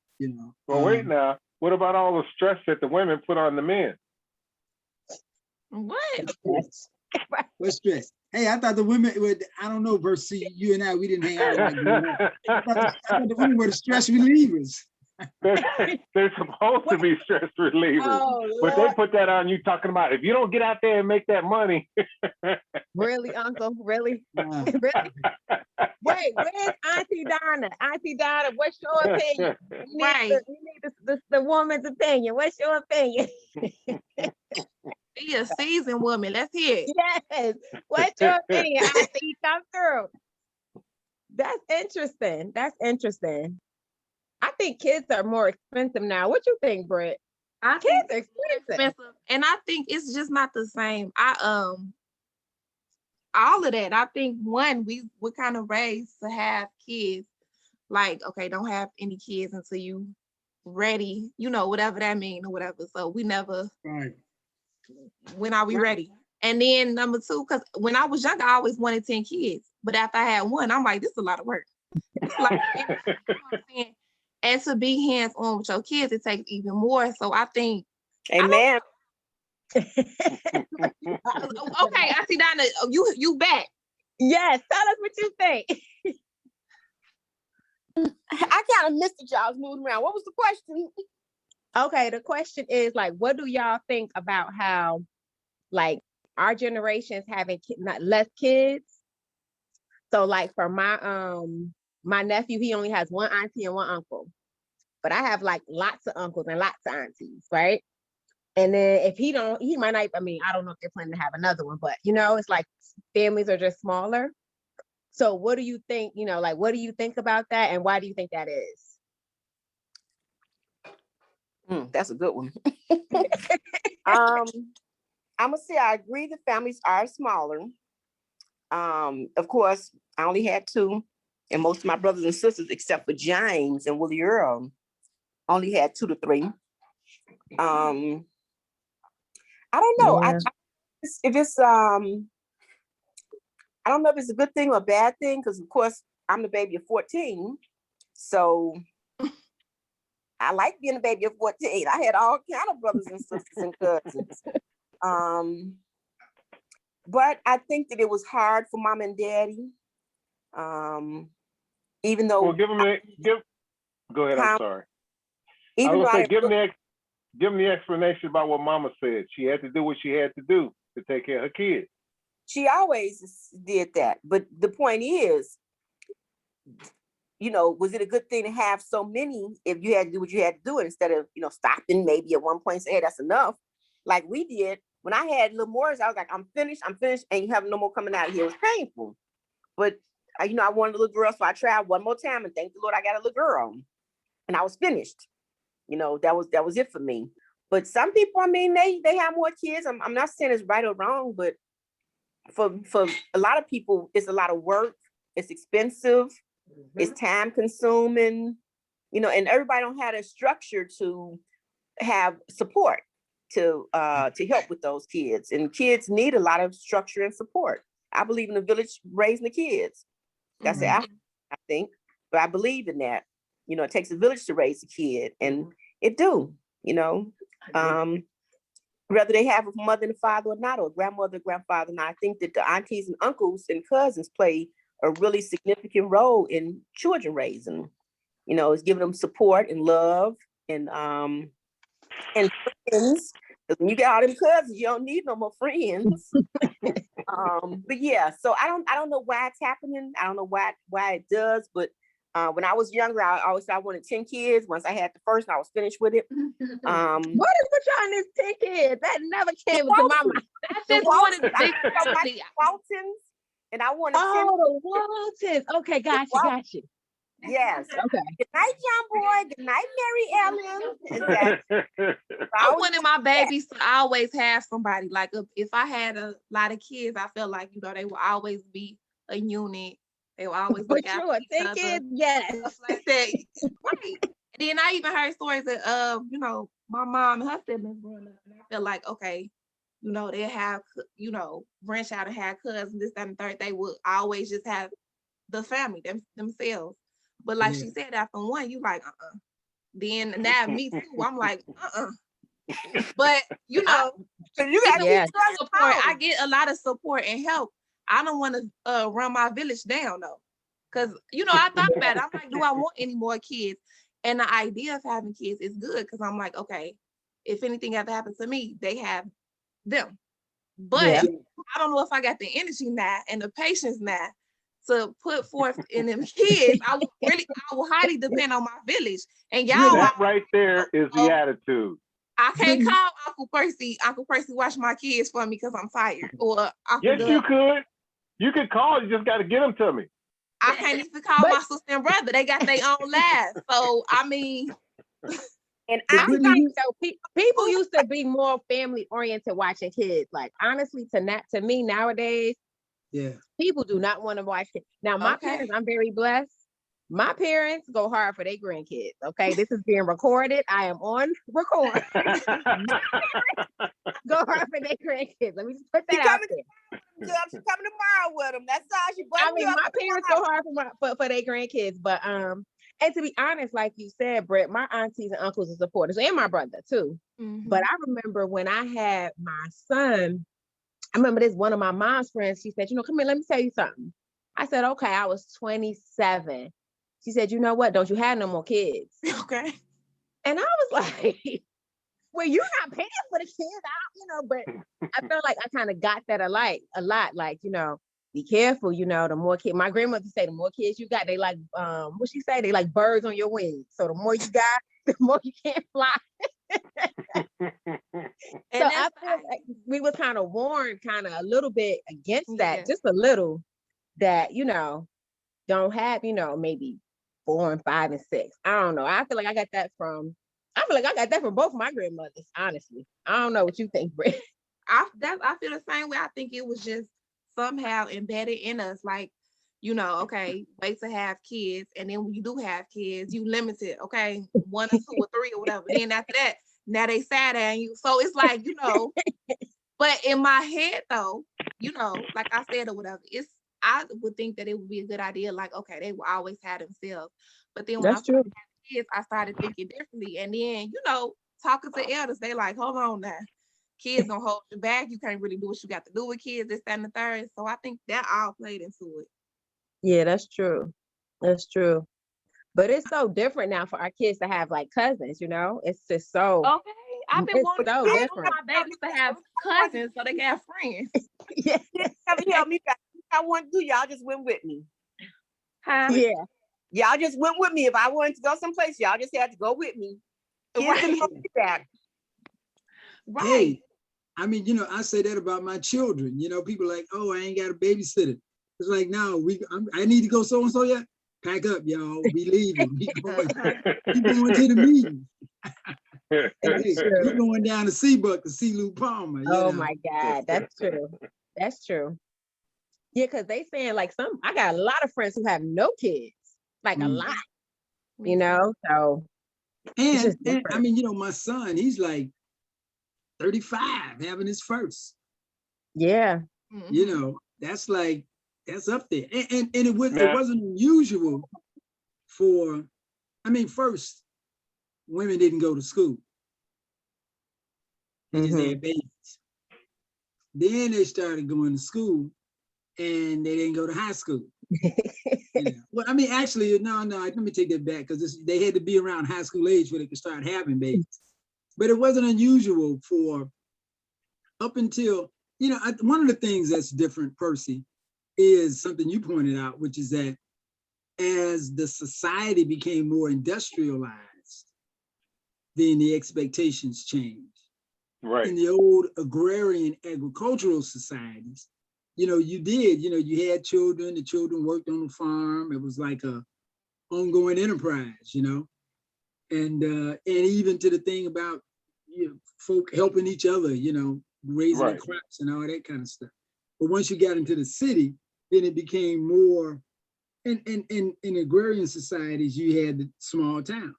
Well, wait now, what about all the stress that the women put on the men? What? What stress? Hey, I thought the women would, I don't know, versus you and I, we didn't hang out like that. I thought the women were the stress relievers. They're supposed to be stress relievers, but they put that on you talking about, if you don't get out there and make that money. Really, Uncle? Really? Really? Wait, where's Auntie Donna? Auntie Donna, what's your opinion? We need the woman's opinion. What's your opinion? Be a seasoned woman. Let's hear it. Yes. What's your opinion? Auntie, come through. That's interesting. That's interesting. I think kids are more expensive now. What you think, Britt? Kids are expensive. And I think it's just not the same. All of that. I think one, we're kind of raised to have kids. Like, okay, don't have any kids until you ready, whatever that means or whatever. So we never, right. When are we ready? And then number two, because when I was younger, I always wanted 10 kids. But after I had one, I'm like, this is a lot of work. And to be hands-on with your kids, it takes even more. So I think, amen. Okay, Auntie Donna, you back. Yes, tell us what you think. I kind of missed it. Y'all was moving around. What was the question? Okay, the question is like, what do y'all think about how like our generation's having not less kids? So like for my nephew, he only has one auntie and one uncle. But I have like lots of uncles and lots of aunties, right? And then if he might not, I mean, I don't know if they're planning to have another one, but it's like families are just smaller. So what do you think, like what do you think about that? And why do you think that is? That's a good one. I'm gonna say I agree the families are smaller. Of course, I only had two, and most of my brothers and sisters, except for James and Willie Earl, only had 2 to 3. I don't know. Yeah. I don't know if it's a good thing or a bad thing, because of course I'm the baby of 14. So I like being a baby of 14. I had all kind of brothers and sisters and cousins. But I think that it was hard for mom and daddy. Even though Well, go ahead, I'm sorry. I even was though gonna say, give them the explanation about what mama said. She had to do what she had to do to take care of her kids. she always did that. But the point is, was it a good thing to have so many if you had to do what you had to do instead of, stopping maybe at one point and say, hey, that's enough. Like we did. When I had little Morris, I was like, I'm finished, and you have no more coming out of here. It was painful. But, I wanted a little girl, so I tried one more time, and thank the Lord I got a little girl. And I was finished. That was it for me. But some people, I mean, they have more kids. I'm not saying it's right or wrong, but for a lot of people, it's a lot of work. It's expensive. Mm-hmm. It's time consuming, and everybody don't have a structure to have support to help with those kids. And kids need a lot of structure and support. I believe in the village raising the kids. That's it. I think, but I believe in that. It takes a village to raise a kid, and it do. Whether they have a mother and a father or not, or grandmother, grandfather. And I think that the aunties and uncles and cousins play a really significant role in children raising. It's giving them support and love and friends. Because when you get all them cousins, you don't need no more friends. But yeah, so I don't know why it's happening. I don't know why it does, but when I was younger, I always said I wanted 10 kids. Once I had the first, I was finished with it. What is with y'all in this 10 kids? That never came into my mind. I just wanted big Waltons, and I wanted 10. Oh, the Waltons. Okay, got you. Yes. Okay. Good night, John Boy. Good night, Mary Ellen. I wanted my babies to always have somebody. Like if I had a lot of kids, I felt like, they will always be a unit. They will always for look sure. after each other. Kids, yes. Stuff like that. Right. And then I even heard stories that my mom and her siblings growing up, and I feel like, okay, they have, branch out and have cousins, this, that, and the third. They would always just have the family themselves. But like she said, after one, you like, Then now me too, I'm like, But you got support. I get a lot of support and help. I don't want to run my village down though. Cause I thought about it. I'm like, do I want any more kids? And the idea of having kids is good because I'm like, okay, if anything ever happens to me, they have them. But I don't know if I got the energy now and the patience now to put forth in them kids. I will highly depend on my village. And y'all, that right there is the attitude. I can't call Uncle Percy watch my kids for me because I'm tired. Or yes, you could. You could call. You just got to get them to me. I can't even call my sister and brother. They got their own lives. So I mean, and I think so. People used to be more family oriented watching kids. Like honestly, to me nowadays, people do not want to watch kids. Now my parents, I'm very blessed. My parents go hard for their grandkids. Okay, this is being recorded. I am on record. Go hard for their grandkids. Let me just put that out there. She's coming tomorrow with them. That's all she. I mean, my parents go hard for their grandkids, but and to be honest, like you said, Brett, my aunties and uncles are supporters, and my brother too. Mm-hmm. But I remember when I had my son. I remember this one of my mom's friends. She said, "Come here, let me tell you something." I said, "Okay." I was 27. She said, you know what? Don't you have no more kids? Okay. And I was like, well, you're not paying for the kids, but I felt like I kind of got that a lot, like, be careful, the more kids, my grandmother say, the more kids you got, they like, what she say? They like birds on your wings. So the more you got, the more you can't fly. So I feel like we were kind of warned a little bit against that, just a little, that, don't have, maybe 4 and 5 and 6. I don't know. I feel like I got that from both my grandmothers, honestly. I don't know what you think, Britt. I feel the same way. I think it was just somehow embedded in us, like, okay, wait to have kids, and then when you do have kids, you limit it, okay, 1 or 2 or 3 or whatever. Then after that, now they sad at you. So it's like, but in my head though, like I said or whatever, I would think that it would be a good idea, like, okay, they will always have themselves. But then when That's true. kids, I started thinking differently. And then, talking to elders, they like, hold on now. Kids gonna hold you back. You can't really do what you got to do with kids, this, that, and the third. So I think that all played into it. Yeah, that's true. That's true. But it's so different now for our kids to have like cousins, it's just so Okay. I've been wanting so my different. babies to have cousins so they can have friends. Yeah. Never help me back. I want to do, y'all just went with me. Huh? Yeah. Y'all just went with me. If I wanted to go someplace, y'all just had to go with me. Kids didn't help me back. Right. Hey, I mean, I say that about my children. People are like, oh, I ain't got a babysitter. It's like, no, I need to go so and so. Yeah, pack up, y'all. We leaving. We going to the meeting. Hey, we going down to Seabuck to see Lou Palmer. Oh my God, that's true. That's true. Yeah, because they saying like I got a lot of friends who have no kids, like a lot, so. And I mean, my son, he's like 35, having his first. Yeah. That's up there. And it wasn't unusual for, first, women didn't go to school. They just had babies. Then they started going to school and they didn't go to high school. Well, actually, no, let me take that back, because they had to be around high school age where they could start having babies. But it wasn't unusual for up until, one of the things that's different, Percy, is something you pointed out, which is that as the society became more industrialized, then the expectations changed. Right. In the old agrarian agricultural societies, you had children, the children worked on the farm. It was like a ongoing enterprise, and even to the thing about folk helping each other, raising the crops and all that kind of stuff. But once you got into the city, then it became more, in agrarian societies, you had the small town.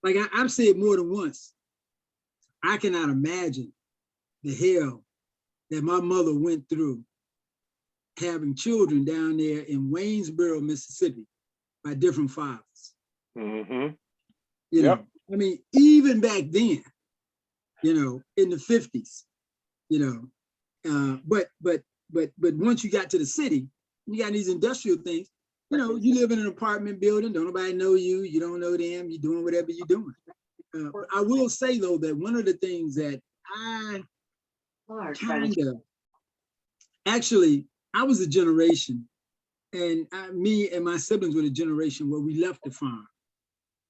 Like I've said more than once, I cannot imagine the hell that my mother went through having children down there in Waynesboro, Mississippi, by different fathers. Mm-hmm. Even back then, in the 50s, but once you got to the city, you got these industrial things, you live in an apartment building, don't nobody know you, you don't know them, you're doing whatever you're doing. I will say though, that one of the things that I I was a generation, and me and my siblings were the generation where we left the farm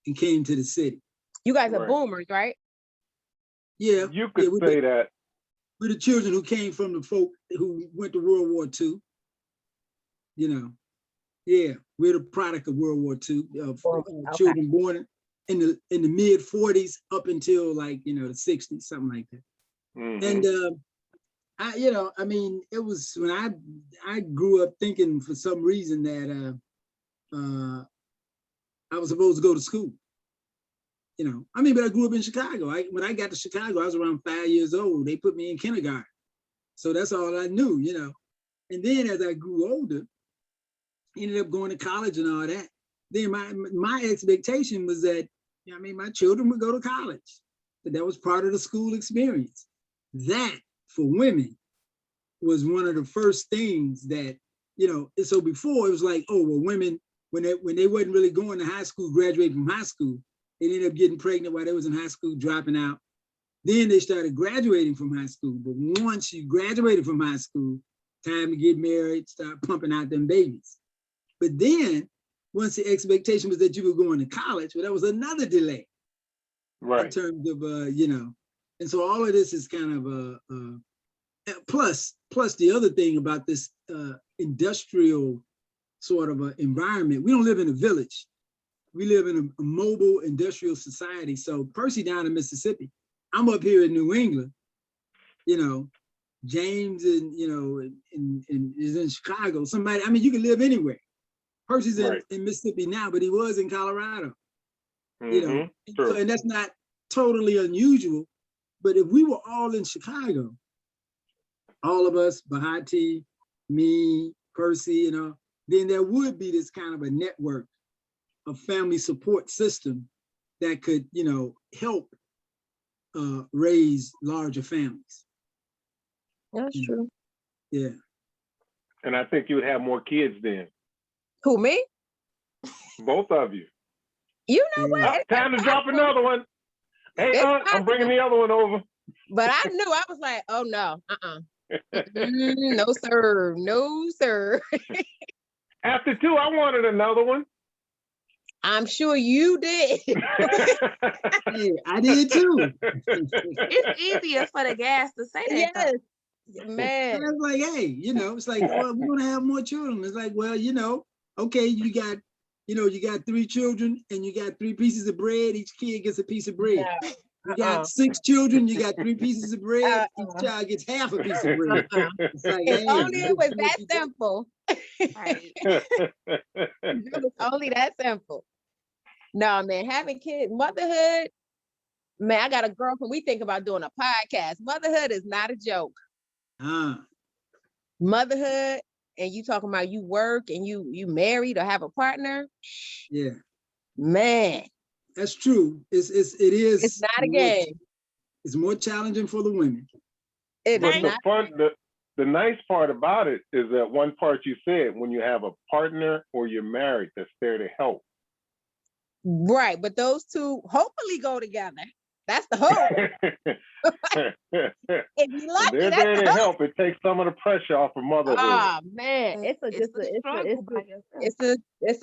and came to the city. You guys are boomers, right? Yeah. You could say that. We're the children who came from the folk who went to World War II. Yeah, we're the product of World War II, children born in the mid 40s up until like, the 60s, something like that. Mm-hmm. And it was when I grew up thinking for some reason that I was supposed to go to school. But I grew up in Chicago. When I got to Chicago, I was around 5 years old. They put me in kindergarten. So that's all I knew, And then as I grew older, ended up going to college and all that. Then my expectation was that, my children would go to college. That was part of the school experience. That, for women, was one of the first things that, so before it was like, oh, well, women, when they wasn't really going to high school, graduating from high school, they ended up getting pregnant while they was in high school, dropping out. Then they started graduating from high school. But once you graduated from high school, time to get married, start pumping out them babies. But then once the expectation was that you were going to college, well, that was another delay. Right. In terms of, and so all of this is kind of plus the other thing about this industrial sort of environment. We don't live in a village. We live in a mobile industrial society. So Percy down in Mississippi, I'm up here in New England, James and, is in Chicago. Somebody, I mean, you can live anywhere. Percy's in Mississippi now, but he was in Colorado, True. So, and that's not totally unusual. But if we were all in Chicago, all of us, Bahati, me, Percy, then there would be this kind of a network of family support system that could, help raise larger families. That's true. Yeah. And I think you would have more kids then. Who, me? Both of you. You know what? Time to drop another one. Hey, I'm bringing the other one over. But I knew, I was like, oh no, no sir, no sir. After 2, I wanted another one. I'm sure you did. Hey, I did too. It's easier for the gas to say that. Yes, And man. I was like, hey, it's like, well, we're gonna have more children. It's like, well, okay, you got 3 children and you got 3 pieces of bread. Each kid gets a piece of bread. No. You got 6 children, you got 3 pieces of bread. Each child gets half a piece of bread. It's like, If hey, only it was that simple. Right. It was only that simple. No, man, having kids, motherhood, man, I got a girlfriend. We think about doing a podcast. Motherhood is not a joke. Motherhood, and you talking about you work and you married or have a partner. Yeah, Man, that's true. It is. it's not a game. It's more challenging for the women. It But is the not. the nice part about it is that one part you said, when you have a partner or you're married that's there to help. Right, but those two hopefully go together. That's the hope. If you like They're it, there that's to the hope. help. It takes some of the pressure off of motherhood. Oh man, it's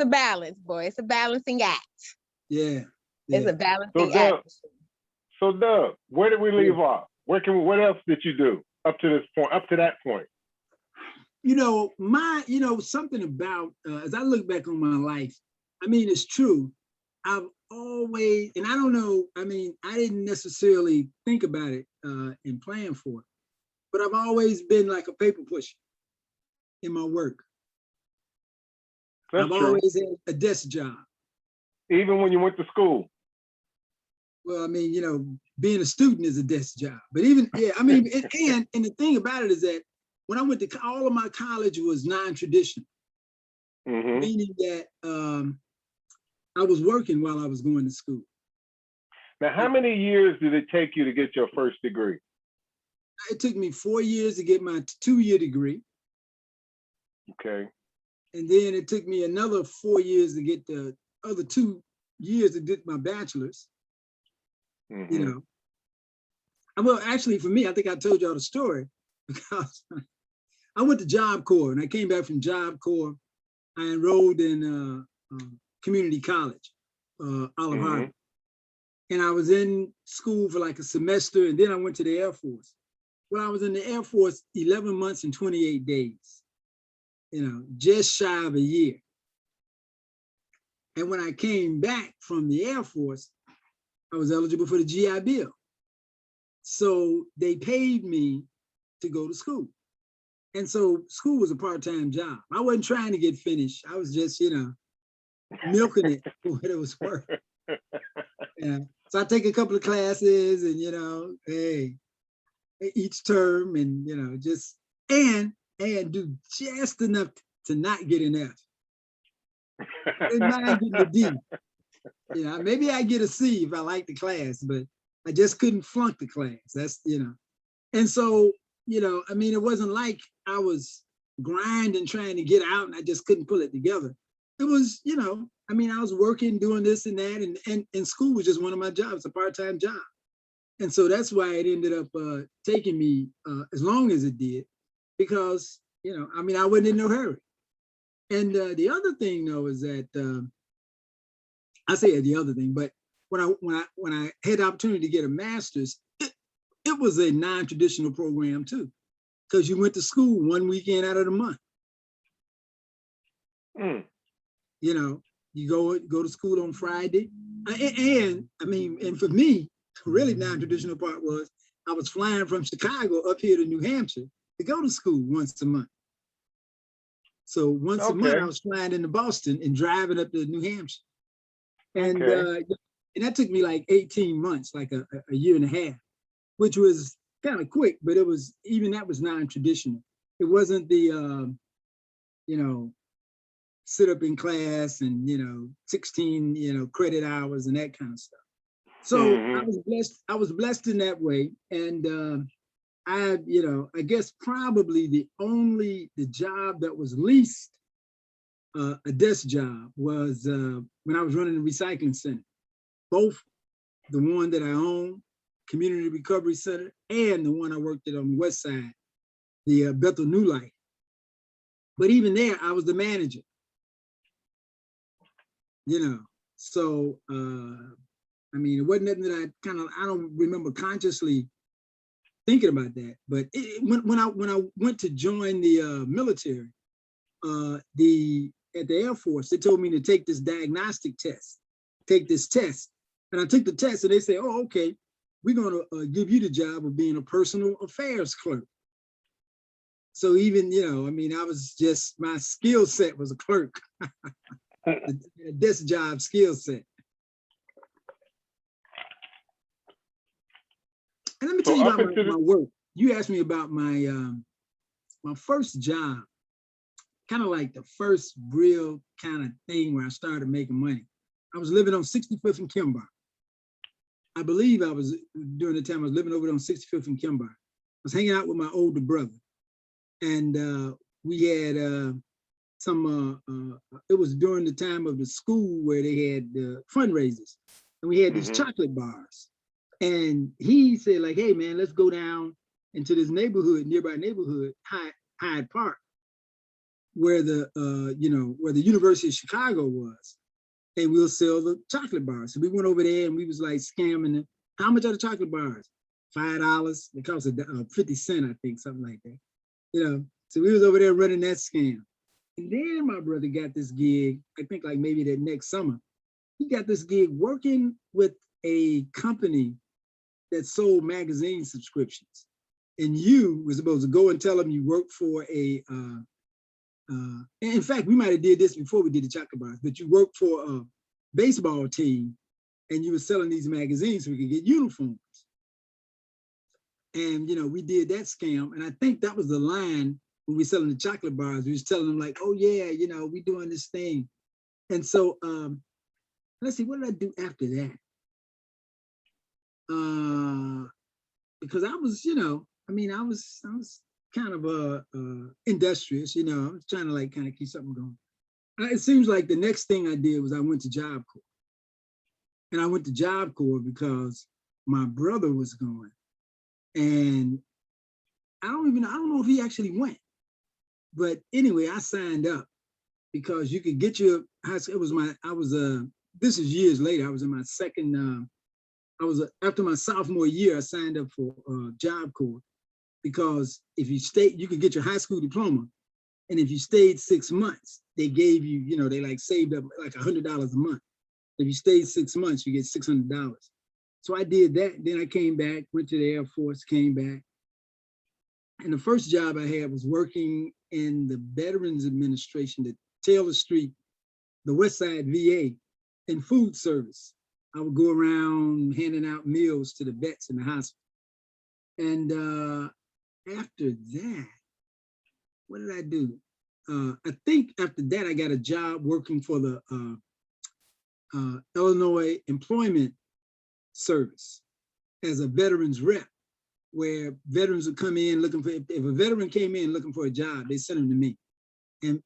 a balance, boy. It's a balancing act. Yeah. It's a balancing act. So Doug, where did we leave off? What else did you do up to that point? Something about, as I look back on my life, I mean, it's true. I've always, and I don't know, I mean, I didn't necessarily think about it and plan for it, but I've always been like a paper pusher in my work. I've always had a desk job. Even when you went to school? Well, I mean, being a student is a desk job, but even, yeah, I mean, and the thing about it is that when I went to, all of my college was non-traditional, meaning that I was working while I was going to school. Now, how many years did it take you to get your first degree? It took me 4 years to get my 2-year degree. Okay. And then it took me another 4 years to get the other 2 years to get my bachelor's. Well, actually, for me, I think I told y'all the story because I went to Job Corps and I came back from Job Corps. I enrolled in community college, Olive Harvey. And I was in school for like a semester, and then I went to the Air Force. Well, I was in the Air Force 11 months and 28 days, just shy of a year. And when I came back from the Air Force, I was eligible for the GI Bill. So they paid me to go to school. And so school was a part-time job. I wasn't trying to get finished. I was just, milking it for what it was worth. Yeah. So I take a couple of classes and, hey, each term and, just, and do just enough to not get an F. I mind getting a D. Maybe I get a C if I like the class, but I just couldn't flunk the class. That's, and so, I mean, it wasn't like I was grinding, trying to get out and I just couldn't pull it together. it was, you know, I mean, I was working, doing this and that, and school was just one of my jobs, a part-time job. And so that's why it ended up taking me as long as it did, because, you know, I mean, I wasn't in no hurry. And the other thing though is that I say the other thing, but when I had the opportunity to get a master's, it was a non-traditional program too, because you went to school one weekend out of the month. Mm. You know, you go to school on Friday, and I mean, and for me, really non-traditional part was I was flying from Chicago up here to New Hampshire to go to school once a month. So once a month I was flying into Boston and driving up to New Hampshire. And and that took me like 18 months, like a year and a half, which was kind of quick, but it was, even that was non-traditional. It wasn't the, you know, sit up in class and, you know, 16, you know, credit hours and that kind of stuff. So I was blessed in that way. And I, you know, I guess probably the job that was least a desk job was when I was running the recycling center, both the one that I own, Community Recovery Center, and the one I worked at on the west side, the Bethel New Life. But even there, I was the manager. You know, so I mean, it wasn't nothing that I don't remember consciously thinking about that. But when I went to join the military, at the Air Force, they told me to take this diagnostic test, take this test. And I took the test and they said, oh, okay, we're gonna give you the job of being a personal affairs clerk. So even, you know, I mean, I was just, my skill set was a clerk, a desk job skill set. And let me tell you about my work. You asked me about my my first job, kind of like the first real kind of thing where I started making money. I was living on 65th and Kimbar. I believe I was, during the time I was living over there on 65th and Kimbar. I was hanging out with my older brother. And we had it was during the time of the school where they had fundraisers. And we had these chocolate bars. And he said like, hey man, let's go down into this neighborhood, nearby neighborhood, Hyde Park, where the you know, where the University of Chicago was, and we'll sell the chocolate bars. So we went over there and we was like scamming them. How much are the chocolate bars? $5. It cost 50 cents, I think, something like that. You know, so we was over there running that scam. And then my brother got this gig, I think like maybe that next summer. He got this gig working with a company that sold magazine subscriptions. And you were supposed to go and tell them you worked for a, in fact, we might have did this before we did the chocolate bars, but you worked for a baseball team and you were selling these magazines so we could get uniforms. And, you know, we did that scam. And I think that was the line when we were selling the chocolate bars. We was telling them like, oh yeah, you know, we doing this thing. And so, let's see, what did I do after that? Because I was, you know, I mean, I was kind of industrious, you know, I was trying to like kind of keep something going. It seems like the next thing I did was I went to Job Corps. And I went to Job Corps because my brother was going. And I don't know if he actually went. But anyway, I signed up because you could get your, it was my, this is years later, I was in my second, after my sophomore year, I signed up for Job Corps because if you stayed, you could get your high school diploma. And if you stayed 6 months, they gave you, you know, they like saved up like $100 a month. If you stayed 6 months, you get $600. So I did that. Then I came back, went to the Air Force, came back. And the first job I had was working in the Veterans Administration, the Taylor Street, the West Side VA, in food service. I would go around handing out meals to the vets in the hospital. And after that, what did I do? I think after that, I got a job working for the Illinois Employment Service as a veterans rep, where veterans would come in looking for, if a veteran came in looking for a job, they sent them to me.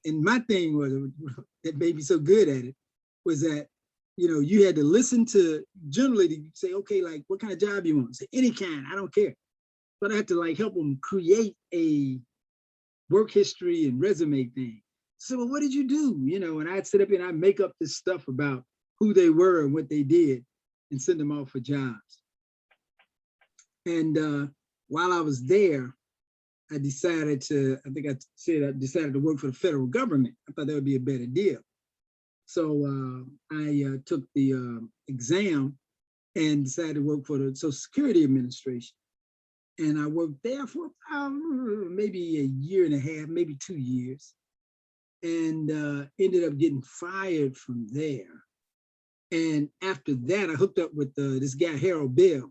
And my thing was, that made me so good at it, was that, you had to listen to, generally to say, okay, like, what kind of job you want? Say, any kind, I don't care. But I had to like help them create a work history and resume thing. So, well, what did you do? And I'd sit up and I'd make up this stuff about who they were and what they did and send them off for jobs. And while I was there, I decided to work for the federal government. I thought that would be a better deal. So I took the exam and decided to work for the Social Security Administration. And I worked there for maybe a year and a half, maybe 2 years, and ended up getting fired from there. And after that, I hooked up with this guy, Harold Bell.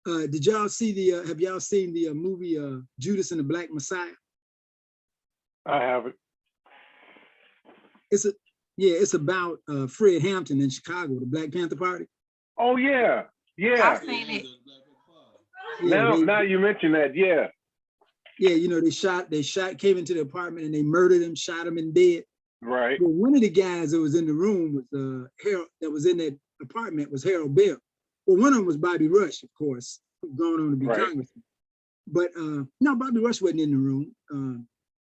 Did y'all see have y'all seen the movie Judas and the Black Messiah? I haven't. It's about Fred Hampton in Chicago, the Black Panther Party. Oh yeah, yeah. I've seen it. Now you mention that, yeah. Yeah, they came into the apartment and they murdered him, shot him in bed. Right. Well, one of the guys that was in the room was Harold, that was in that apartment, was Harold Bell. Well, one of them was Bobby Rush, of course, going on to be congressman. But no, Bobby Rush wasn't in the room.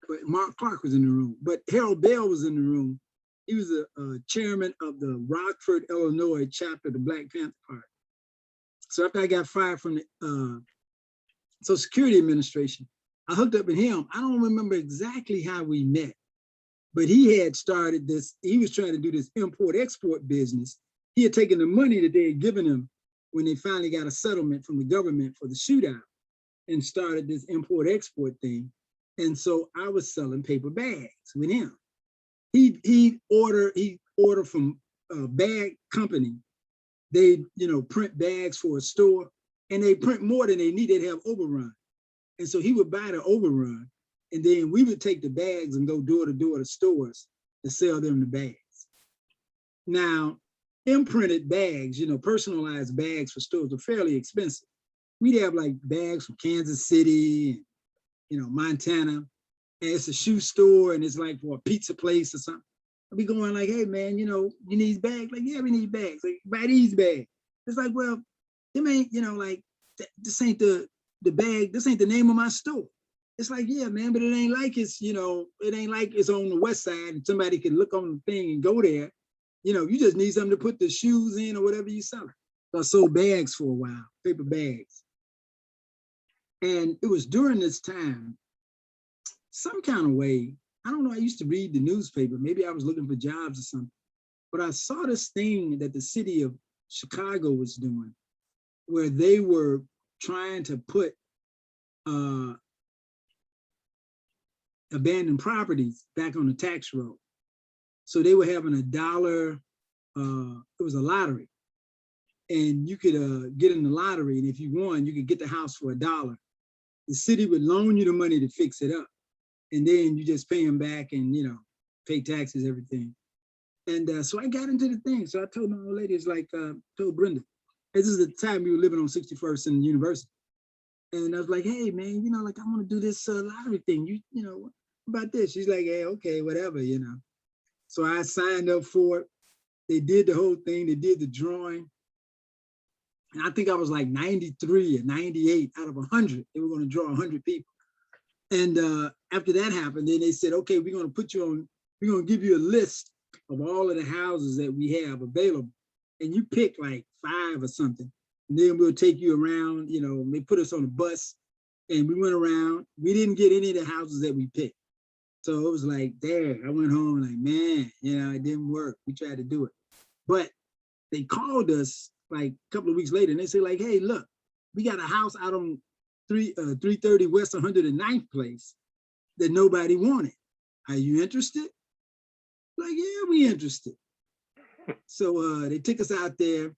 But Mark Clark was in the room. But Harold Bell was in the room. He was a chairman of the Rockford, Illinois chapter of the Black Panther Party. So after I got fired from the Social Security Administration, I hooked up with him. I don't remember exactly how we met, but he had started this, he was trying to do this import-export business. He had taken the money that they had given him when they finally got a settlement from the government for the shootout and started this import-export thing. And so I was selling paper bags with him. He order from a bag company. They print bags for a store, and they print more than they need. They'd have overrun, and so he would buy the overrun, and then we would take the bags and go door to door to stores to sell them the bags. Now, imprinted bags, personalized bags for stores are fairly expensive. We'd have like bags from Kansas City, and Montana. And it's a shoe store and it's like for a pizza place or something. I'll be going like, hey man, you need bags? Like, yeah, we need bags. Like, buy these bags. It's like, well, them ain't, like, this ain't the bag, this ain't the name of my store. It's like, yeah, man, but it ain't like it's, it ain't like it's on the west side and somebody can look on the thing and go there. You just need something to put the shoes in or whatever you sell. So I sold bags for a while, paper bags. And it was during this time, some kind of way, I don't know, I used to read the newspaper, maybe I was looking for jobs or something, but I saw this thing that the city of Chicago was doing, where they were trying to put abandoned properties back on the tax roll. So they were having $1, it was a lottery, and you could get in the lottery, and if you won, you could get the house for $1. The city would loan you the money to fix it up. And then you just pay them back and, pay taxes, everything. And so I got into the thing. So I told my old lady, it's like, told Brenda, this is the time we were living on 61st and University. And I was like, hey man, like I want to do this lottery thing. What about this? She's like, hey, okay, whatever, So I signed up for it. They did the whole thing. They did the drawing. And I think I was like 93 or 98 out of 100. They were going to draw 100 people. And after that happened, then they said, okay, we're going to put you on, we're going to give you a list of all of the houses that we have available. And you pick like 5 or something. And then we'll take you around, they put us on a bus and we went around. We didn't get any of the houses that we picked. So it was like, there, I went home like, man, it didn't work. We tried to do it. But they called us like a couple of weeks later and they said like, hey, look, we got a house out on 330 West 109th place that nobody wanted. Are you interested? Like, yeah, we interested. So they took us out there.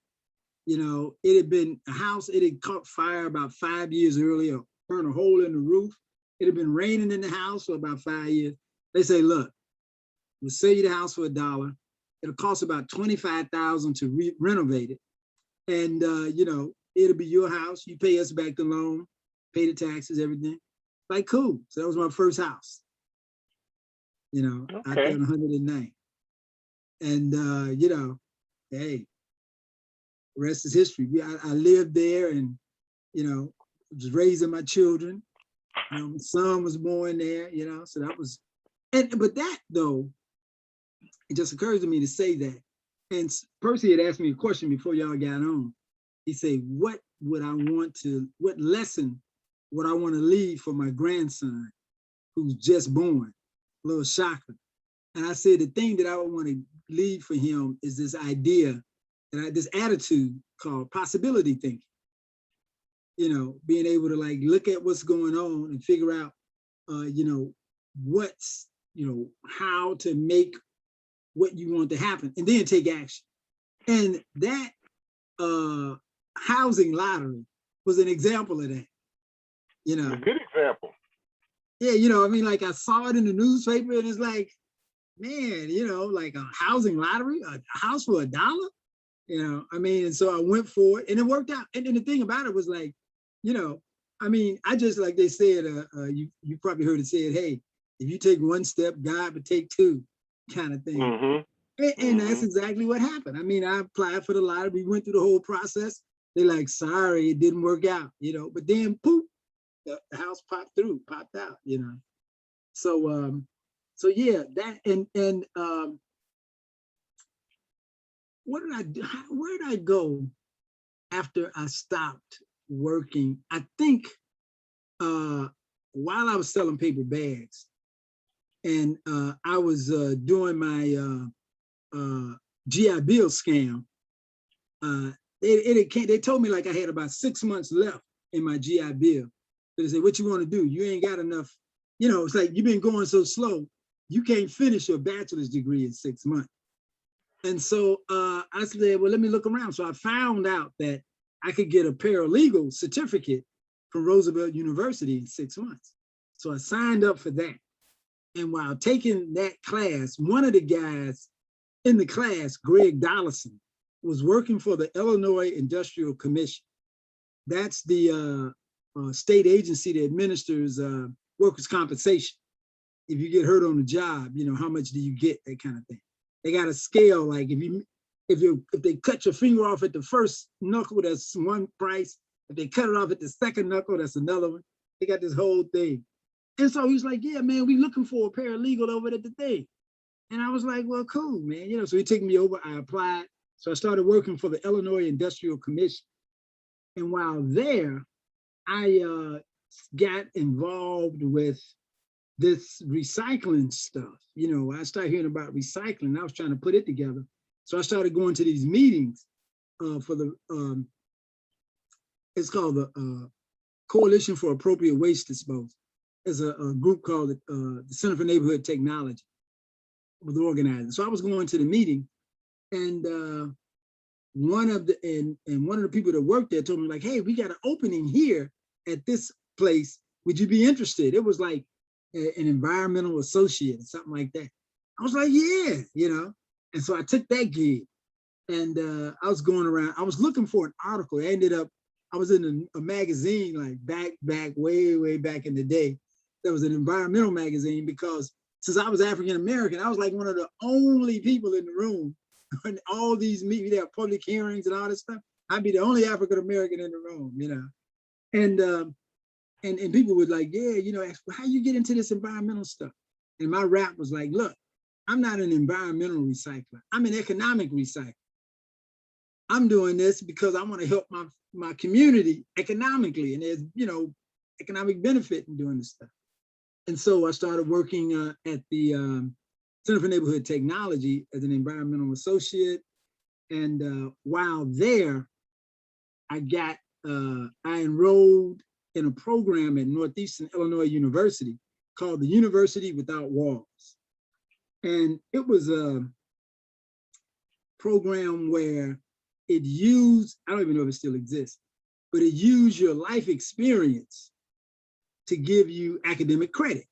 It had been a house, it had caught fire about 5 years earlier, burned a hole in the roof. It had been raining in the house for about 5 years. They say, look, we'll sell you the house for $1. It'll cost about $25,000 to renovate it. And, it'll be your house. You pay us back the loan, pay the taxes, everything. Like, cool. So that was my first house. out there Okay. on 109. And, hey, the rest is history. I lived there and, was raising my children. My son was born there, so that was, but that though, it just occurs to me to say that. And Percy had asked me a question before y'all got on. He said, what lesson would I want to leave for my grandson who's just born, little shocker? And I said, the thing that I would want to leave for him is this idea, this attitude called possibility thinking. Being able to like look at what's going on and figure out, what's, how to make what you want to happen and then take action. And that housing lottery was an example of that. A good example. Yeah, like I saw it in the newspaper and it's like, man, like a housing lottery, a house for $1, and so I went for it and it worked out. And then the thing about it was like, I just, like they said, you probably heard it said, hey, if you take one step, God would take two, kind of thing. Mm-hmm. And that's exactly what happened. I applied for the lottery, we went through the whole process. They're like, sorry, it didn't work out, but then poof, the house popped out, So yeah, that and what did I do? Where did I go after I stopped working? I think while I was selling paper bags, and I was doing my GI Bill scam. They told me like I had about 6 months left in my GI Bill. So they said, what you want to do? You ain't got enough. It's like you've been going so slow, you can't finish your bachelor's degree in 6 months. And so I said, well, let me look around. So I found out that I could get a paralegal certificate from Roosevelt University in 6 months. So I signed up for that. And while taking that class, one of the guys in the class, Greg Dollison, was working for the Illinois Industrial Commission. That's the state agency that administers workers' compensation. If you get hurt on the job, how much do you get, that kind of thing. They got a scale, like if they cut your finger off at the first knuckle, that's one price. If they cut it off at the second knuckle, that's another one. They got this whole thing. And so he's like, yeah, man, we looking for a paralegal over at the thing. And I was like, well, cool, man. So he took me over, I applied. So I started working for the Illinois Industrial Commission. And while there, I got involved with this recycling stuff. I started hearing about recycling. I was trying to put it together. So I started going to these meetings for the, it's called the Coalition for Appropriate Waste Disposal. There's a group called the Center for Neighborhood Technology, was organizing. So I was going to the meeting, and one of the people that worked there told me like, hey, we got an opening here at this place. Would you be interested? It was like an environmental associate or something like that. I was like, yeah, And so I took that gig, and I was going around. I was looking for an article. I was in a magazine like way back in the day. There was an environmental magazine, because since I was African American, I was like one of the only people in the room. And all these meetings, they have public hearings and all this stuff. I'd be the only African American in the room, And people would like, yeah, ask, well, how you get into this environmental stuff? And my rap was like, look, I'm not an environmental recycler. I'm an economic recycler. I'm doing this because I want to help my community economically, and there's, economic benefit in doing this stuff. And so I started working at the Center for Neighborhood Technology as an environmental associate. And while there, I enrolled in a program at Northeastern Illinois University called the University Without Walls. And it was a program where it used, I don't even know if it still exists, but it used your life experience to give you academic credit.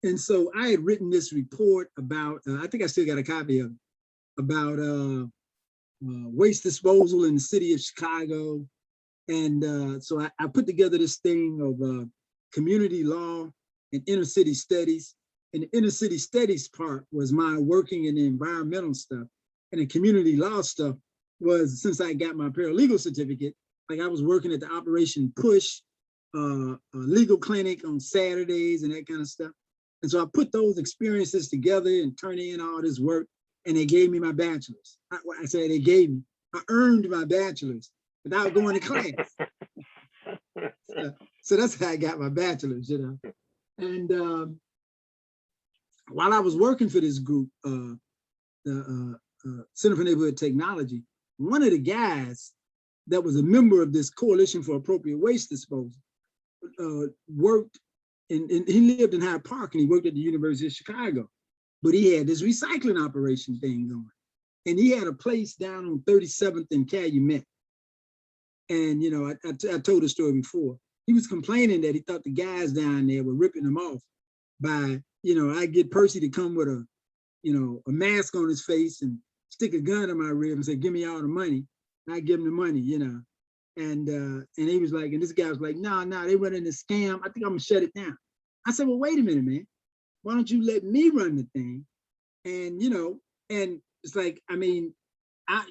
And so I had written this report about, I think I still got a copy of it, about waste disposal in the city of Chicago. And so I put together this thing of community law and inner city studies. And the inner city studies part was my working in the environmental stuff, and the community law stuff was, since I got my paralegal certificate, like I was working at the Operation Push, a legal clinic on Saturdays and that kind of stuff. And so I put those experiences together and turned in all this work, and they gave me my bachelor's. I said they gave me, I earned my bachelor's without going to class. So that's how I got my bachelor's, you know. And while I was working for this group, the Center for Neighborhood Technology, one of the guys that was a member of this Coalition for Appropriate Waste Disposal worked, and he lived in Hyde Park, and he worked at the University of Chicago, but he had this recycling operation thing going. And he had a place down on 37th and Calumet. And, you know, I told the story before. He was complaining that he thought the guys down there were ripping him off by, you know, I get Percy to come with a, you know, a mask on his face and stick a gun in my rib and say, give me all the money. And I give him the money, you know. And he was like, and this guy was like, no, they went in a scam. I think I'm gonna shut it down. I said, well, wait a minute, man. Why don't you let me run the thing? And, you know, and it's like, I mean,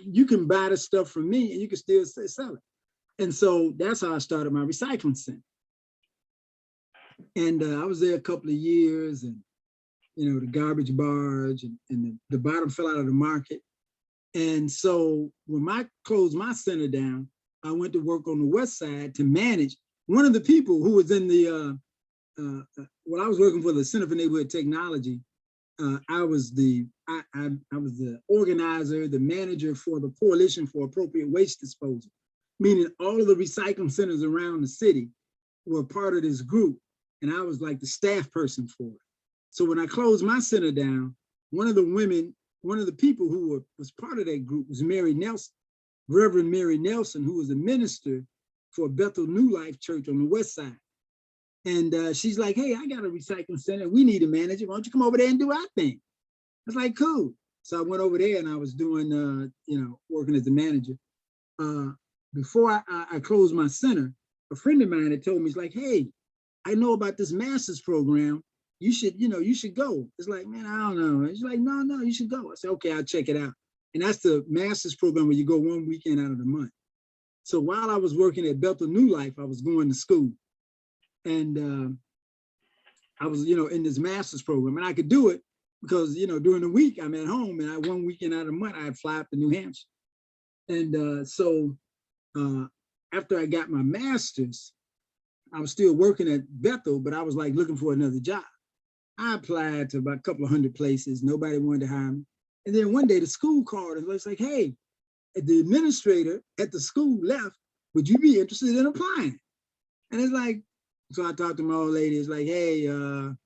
you can buy the stuff from me and you can still sell it. And so that's how I started my recycling center. And I was there a couple of years, and, you know, the garbage barge and the bottom fell out of the market. And so when I closed my center down, I went to work on the west side to manage one of the people who was in the, when I was working for the Center for Neighborhood Technology, I was the organizer, the manager for the Coalition for Appropriate Waste Disposal, meaning all of the recycling centers around the city were part of this group, and I was like the staff person for it. So when I closed my center down, one of the people who was part of that group was Mary Nelson, Reverend Mary Nelson, who was a minister for Bethel New Life Church on the west side. And she's like, hey, I got a recycling center. We need a manager. Why don't you come over there and do our thing? I was like, cool. So I went over there and I was doing, you know, working as the manager. Before I closed my center, a friend of mine had told me, he's like, hey, I know about this master's program. You should, you know, you should go. It's like, man, I don't know. He's like, no, you should go. I said, okay, I'll check it out. And that's the master's program where you go one weekend out of the month. So while I was working at Bethel New Life, I was going to school. And I was, you know, in this master's program, and I could do it because, you know, during the week I'm at home, and one weekend out of the month I'd fly up to New Hampshire. And so after I got my master's, I was still working at Bethel, but I was like looking for another job. I applied to about a couple of hundred places. Nobody wanted to hire me. And then one day the school called and was like, hey, the administrator at the school left. Would you be interested in applying? And it's like, so I talked to my old lady. It's like, hey, you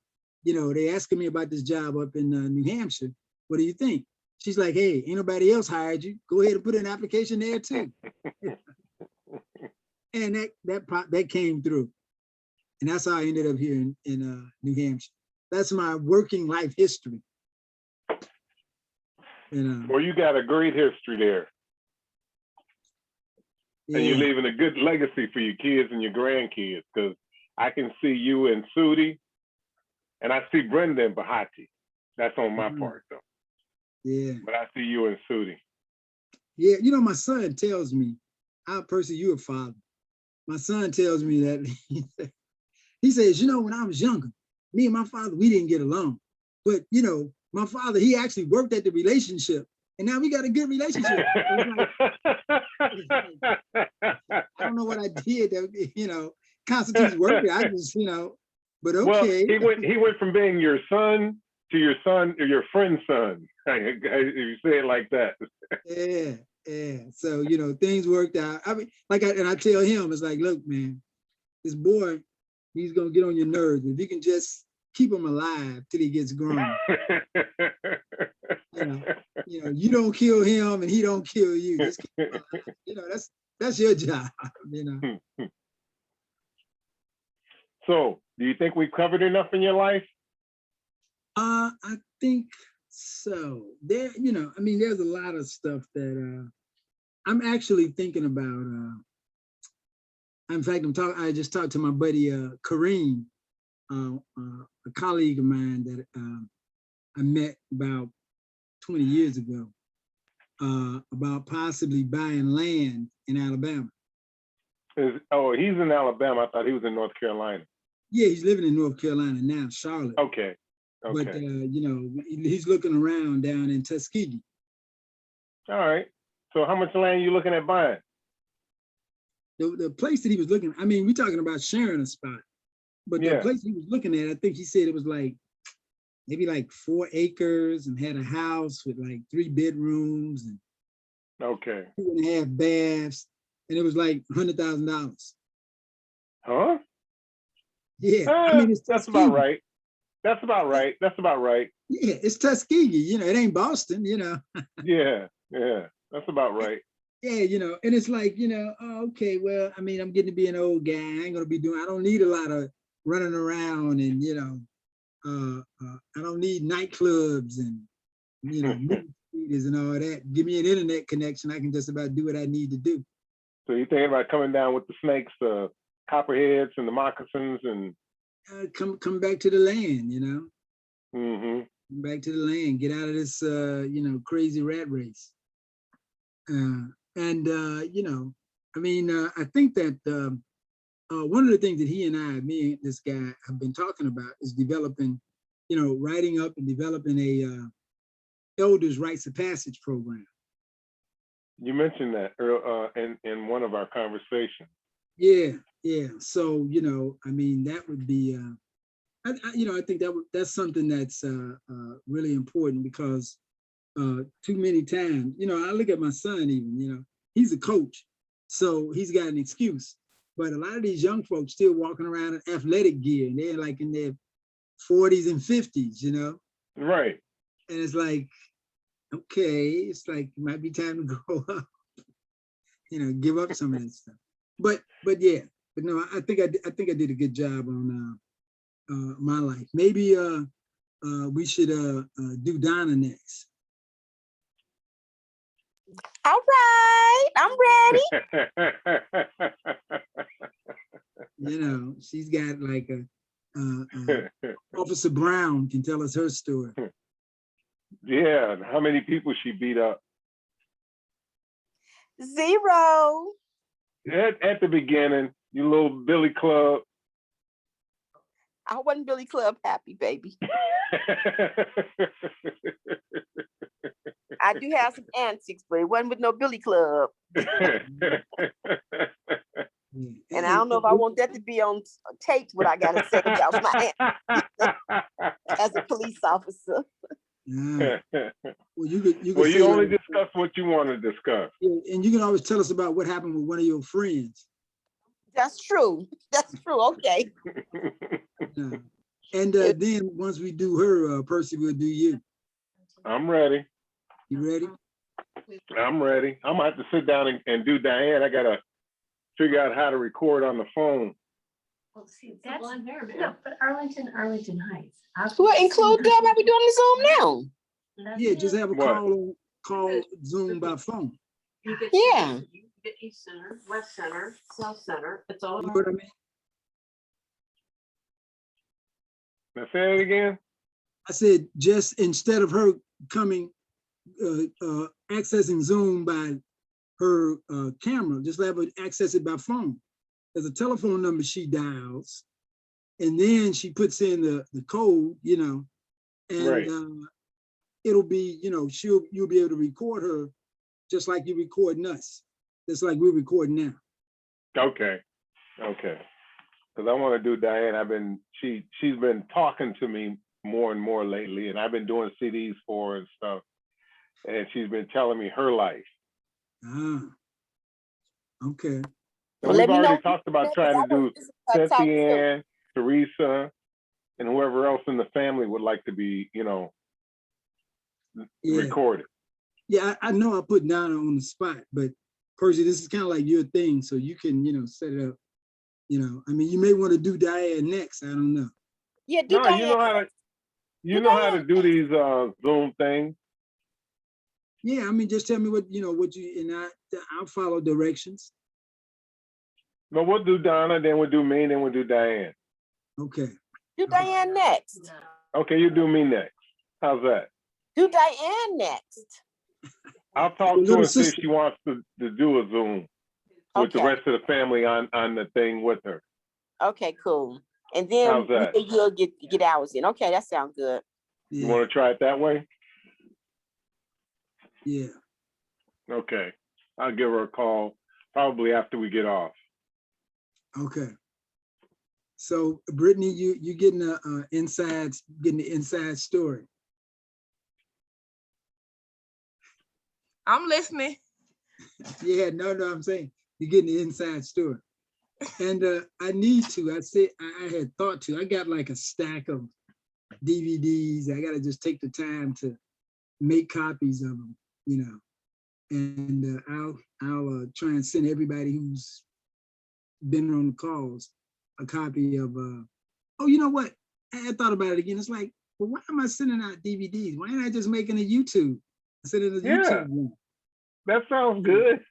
know, they asking me about this job up in New Hampshire. What do you think? She's like, hey, ain't nobody else hired you. Go ahead and put an application there too. And that came through. And that's how I ended up here in New Hampshire. That's my working life history. Well, you got a great history there. Yeah. And you're leaving a good legacy for your kids and your grandkids, because I can see you and Sudi, and I see Brenda and Bahati. That's on my part, though. Yeah. But I see you and Sudi. Yeah, you know, my son tells me, Percy, you're a father. My son tells me that he says, you know, when I was younger, me and my father, we didn't get along. But, you know, my father, he actually worked at the relationship, and now we got a good relationship. I don't know what I did that, you know, constitutes working. I just, you know, but okay. Well, he went from being your son to your son or your friend's son. You say it like that. Yeah. So, you know, things worked out. I mean, and I tell him, it's like, look, man, this boy, he's gonna get on your nerves. If you can just keep him alive till he gets grown. You know, you don't kill him and he don't kill you. Just keep him alive. You know, that's your job, you know. So, do you think we've covered enough in your life? I think so. There, you know, I mean, there's a lot of stuff that I'm actually thinking about. In fact, I just talked to my buddy Kareem, a colleague of mine that I met about 20 years ago about possibly buying land in Alabama. Oh, he's in Alabama. I thought he was in North Carolina. Yeah, he's living in North Carolina now, Charlotte. Okay. Okay. But you know, he's looking around down in Tuskegee. All right. So how much land you looking at buying? The place that he was looking, I mean, we're talking about sharing a spot, but the place he was looking at, I think he said it was like maybe like 4 acres and had a house with like 3 bedrooms and 2.5 baths, and it was like $100,000. Huh? Yeah, I mean, that's about right. That's about right. That's about right. Yeah, it's Tuskegee, you know, it ain't Boston, you know. Yeah, that's about right. Yeah, you know, and it's like, you know, oh, okay, well, I mean, I'm getting to be an old guy. I ain't gonna be doing, I don't need a lot of running around and, you know, I don't need nightclubs and, you know, movie theaters and all that. Give me an internet connection. I can just about do what I need to do. So you thinking about coming down with the snakes, the copperheads and the moccasins and come back to the land, you know. Mm-hmm. Come back to the land, get out of this, you know, crazy rat race. You know, I mean, I think that one of the things that he and me and this guy have been talking about is developing, you know, writing up and developing a elders' rites of passage program. You mentioned that in one of our conversations. Yeah. So, you know, I mean, that would be, you know, I think that's something that's really important because too many times, you know, I look at my son even, you know, he's a coach, so he's got an excuse. But a lot of these young folks still walking around in athletic gear, and they're like in their 40s and 50s, you know? Right. And it's like, okay, it's like, it might be time to grow up, you know, give up some of that stuff. But no, I think I did a good job on my life. Maybe we should do Donna next. All right, I'm ready. You know, she's got like Officer Brown can tell us her story. Yeah, how many people she beat up? 0. At the beginning, you little Billy Club. I wasn't Billy Club happy, baby. I do have some antics, but it wasn't with no Billy Club. And I don't know if I want that to be on tape, what I got to say about my aunt as a police officer. Well, you only discuss what you want to discuss. Yeah, and you can always tell us about what happened with one of your friends. That's true. That's true. Okay. And then once we do her, Percy, we'll do you. I'm ready. You ready? I'm ready. I'm gonna have to sit down and do Diane. I gotta figure out how to record on the phone. Well, see, that's no, but Arlington Heights. Well, include them. Are we doing the Zoom now? Yeah, just have a call Zoom by phone. You get Yeah. You get East Center, West Center, South Center. It's all. You know what I mean? Now say it again. I said just instead of her coming, accessing Zoom by her camera, just have her access it by phone. There's a telephone number she dials, and then she puts in the code, you know, and it'll be, you know, you'll be able to record her just like you're recording us. Just like we're recording now. Okay. Because I want to do Diane. She's been talking to me more and more lately, and I've been doing CDs for her and stuff. And she's been telling me her life. Okay. And we've already talked about trying to do Cynthia, Teresa, and whoever else in the family would like to be, you know, recorded. Yeah, I know I put Donna on the spot, but Percy, this is kind of like your thing, so you can, you know, set it up. You know, I mean, you may want to do Diane next. I don't know. Yeah, do Diane. You know how to do these Zoom things. Yeah, I mean, just tell me and I'll follow directions. No, we'll do Donna, then we'll do me, then we'll do Diane. Okay. Do Diane next. Okay, you do me next. How's that? Do Diane next. I'll talk Your to her little and see if sister. she wants to do a Zoom with the Okay. rest of the family on the thing with her. Okay, cool. And then How's that? you'll get ours in. Okay, that sounds good. You Yeah, want to try it that way? yeah. Okay. I'll give her a call probably after we get off. Okay. So Brittany, you getting the inside story. I'm listening. Yeah, no, I'm saying you're getting the inside story. And I need to, I had thought to, I got like a stack of DVDs. I got to just take the time to make copies of them, you know. And I'll try and send everybody who's been on the calls a copy of, oh, you know what? I thought about it again. It's like, well, why am I sending out DVDs? Why ain't I just making a YouTube? Sending a Yeah. YouTube one. That sounds good.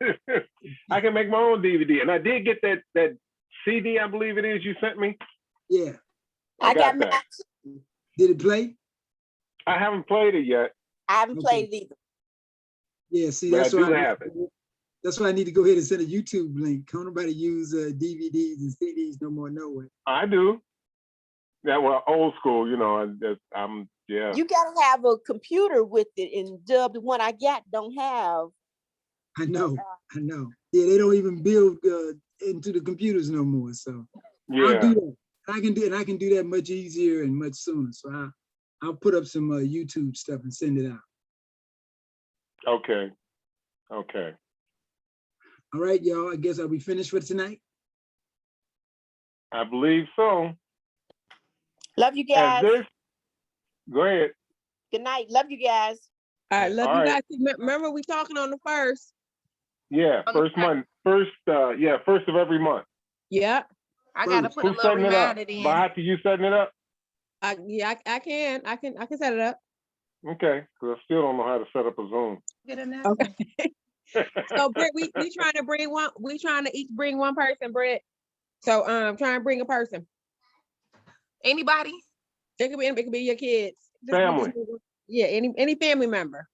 I can make my own DVD. And I did get that CD, I believe it is, you sent me. Yeah. I got that. mine. Did it play? I haven't played it yet, I haven't Okay. played it either. Yeah, see, but I that's do why have it. that's why I need to go ahead and send a YouTube link. Can't nobody use DVDs and CDs no more, no way. I do. That was old school, you know. Yeah. You gotta have a computer with it, and the one I got don't have. I know. Yeah, they don't even build into the computers no more. So I'll Yeah. do that. I can do that much easier and much sooner. So I'll put up some YouTube stuff and send it out. Okay. All right, y'all. I guess are we finished for tonight? I believe so. Love you Has guys. this? Go ahead. Good night. Love you guys. All right, love All you right. guys. Remember, we talking on the 1st. Yeah, On the first month. First of every month. Yeah, I gotta First. put a Who's little setting it up? reminder in. Bahati, you setting it up? I can set it up. Okay, because I still don't know how to set up a Zoom. Get in there. Okay. So Britt, we trying to bring one. We trying to each bring one person, Britt. So try and bring a person. Anybody? It could be your kids. Family. Yeah, any family member.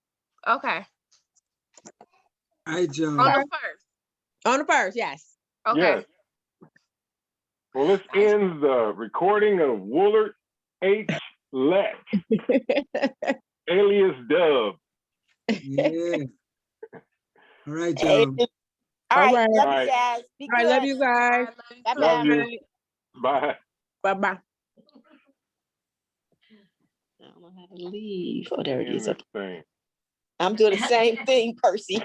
Okay. All right, y'all. On the first. On the 1st, yes. Okay. Yes. Well, this ends the recording of Woolard H. Leck, alias Dub. Yeah. All right, Hey, y'all. all right. right. Love All you right. guys. Be All right, good. love you guys. Bye-bye. Love you. Bye. Bye-bye. I don't know how to leave. Oh, there it is. End this thing. I'm doing the same thing, Percy.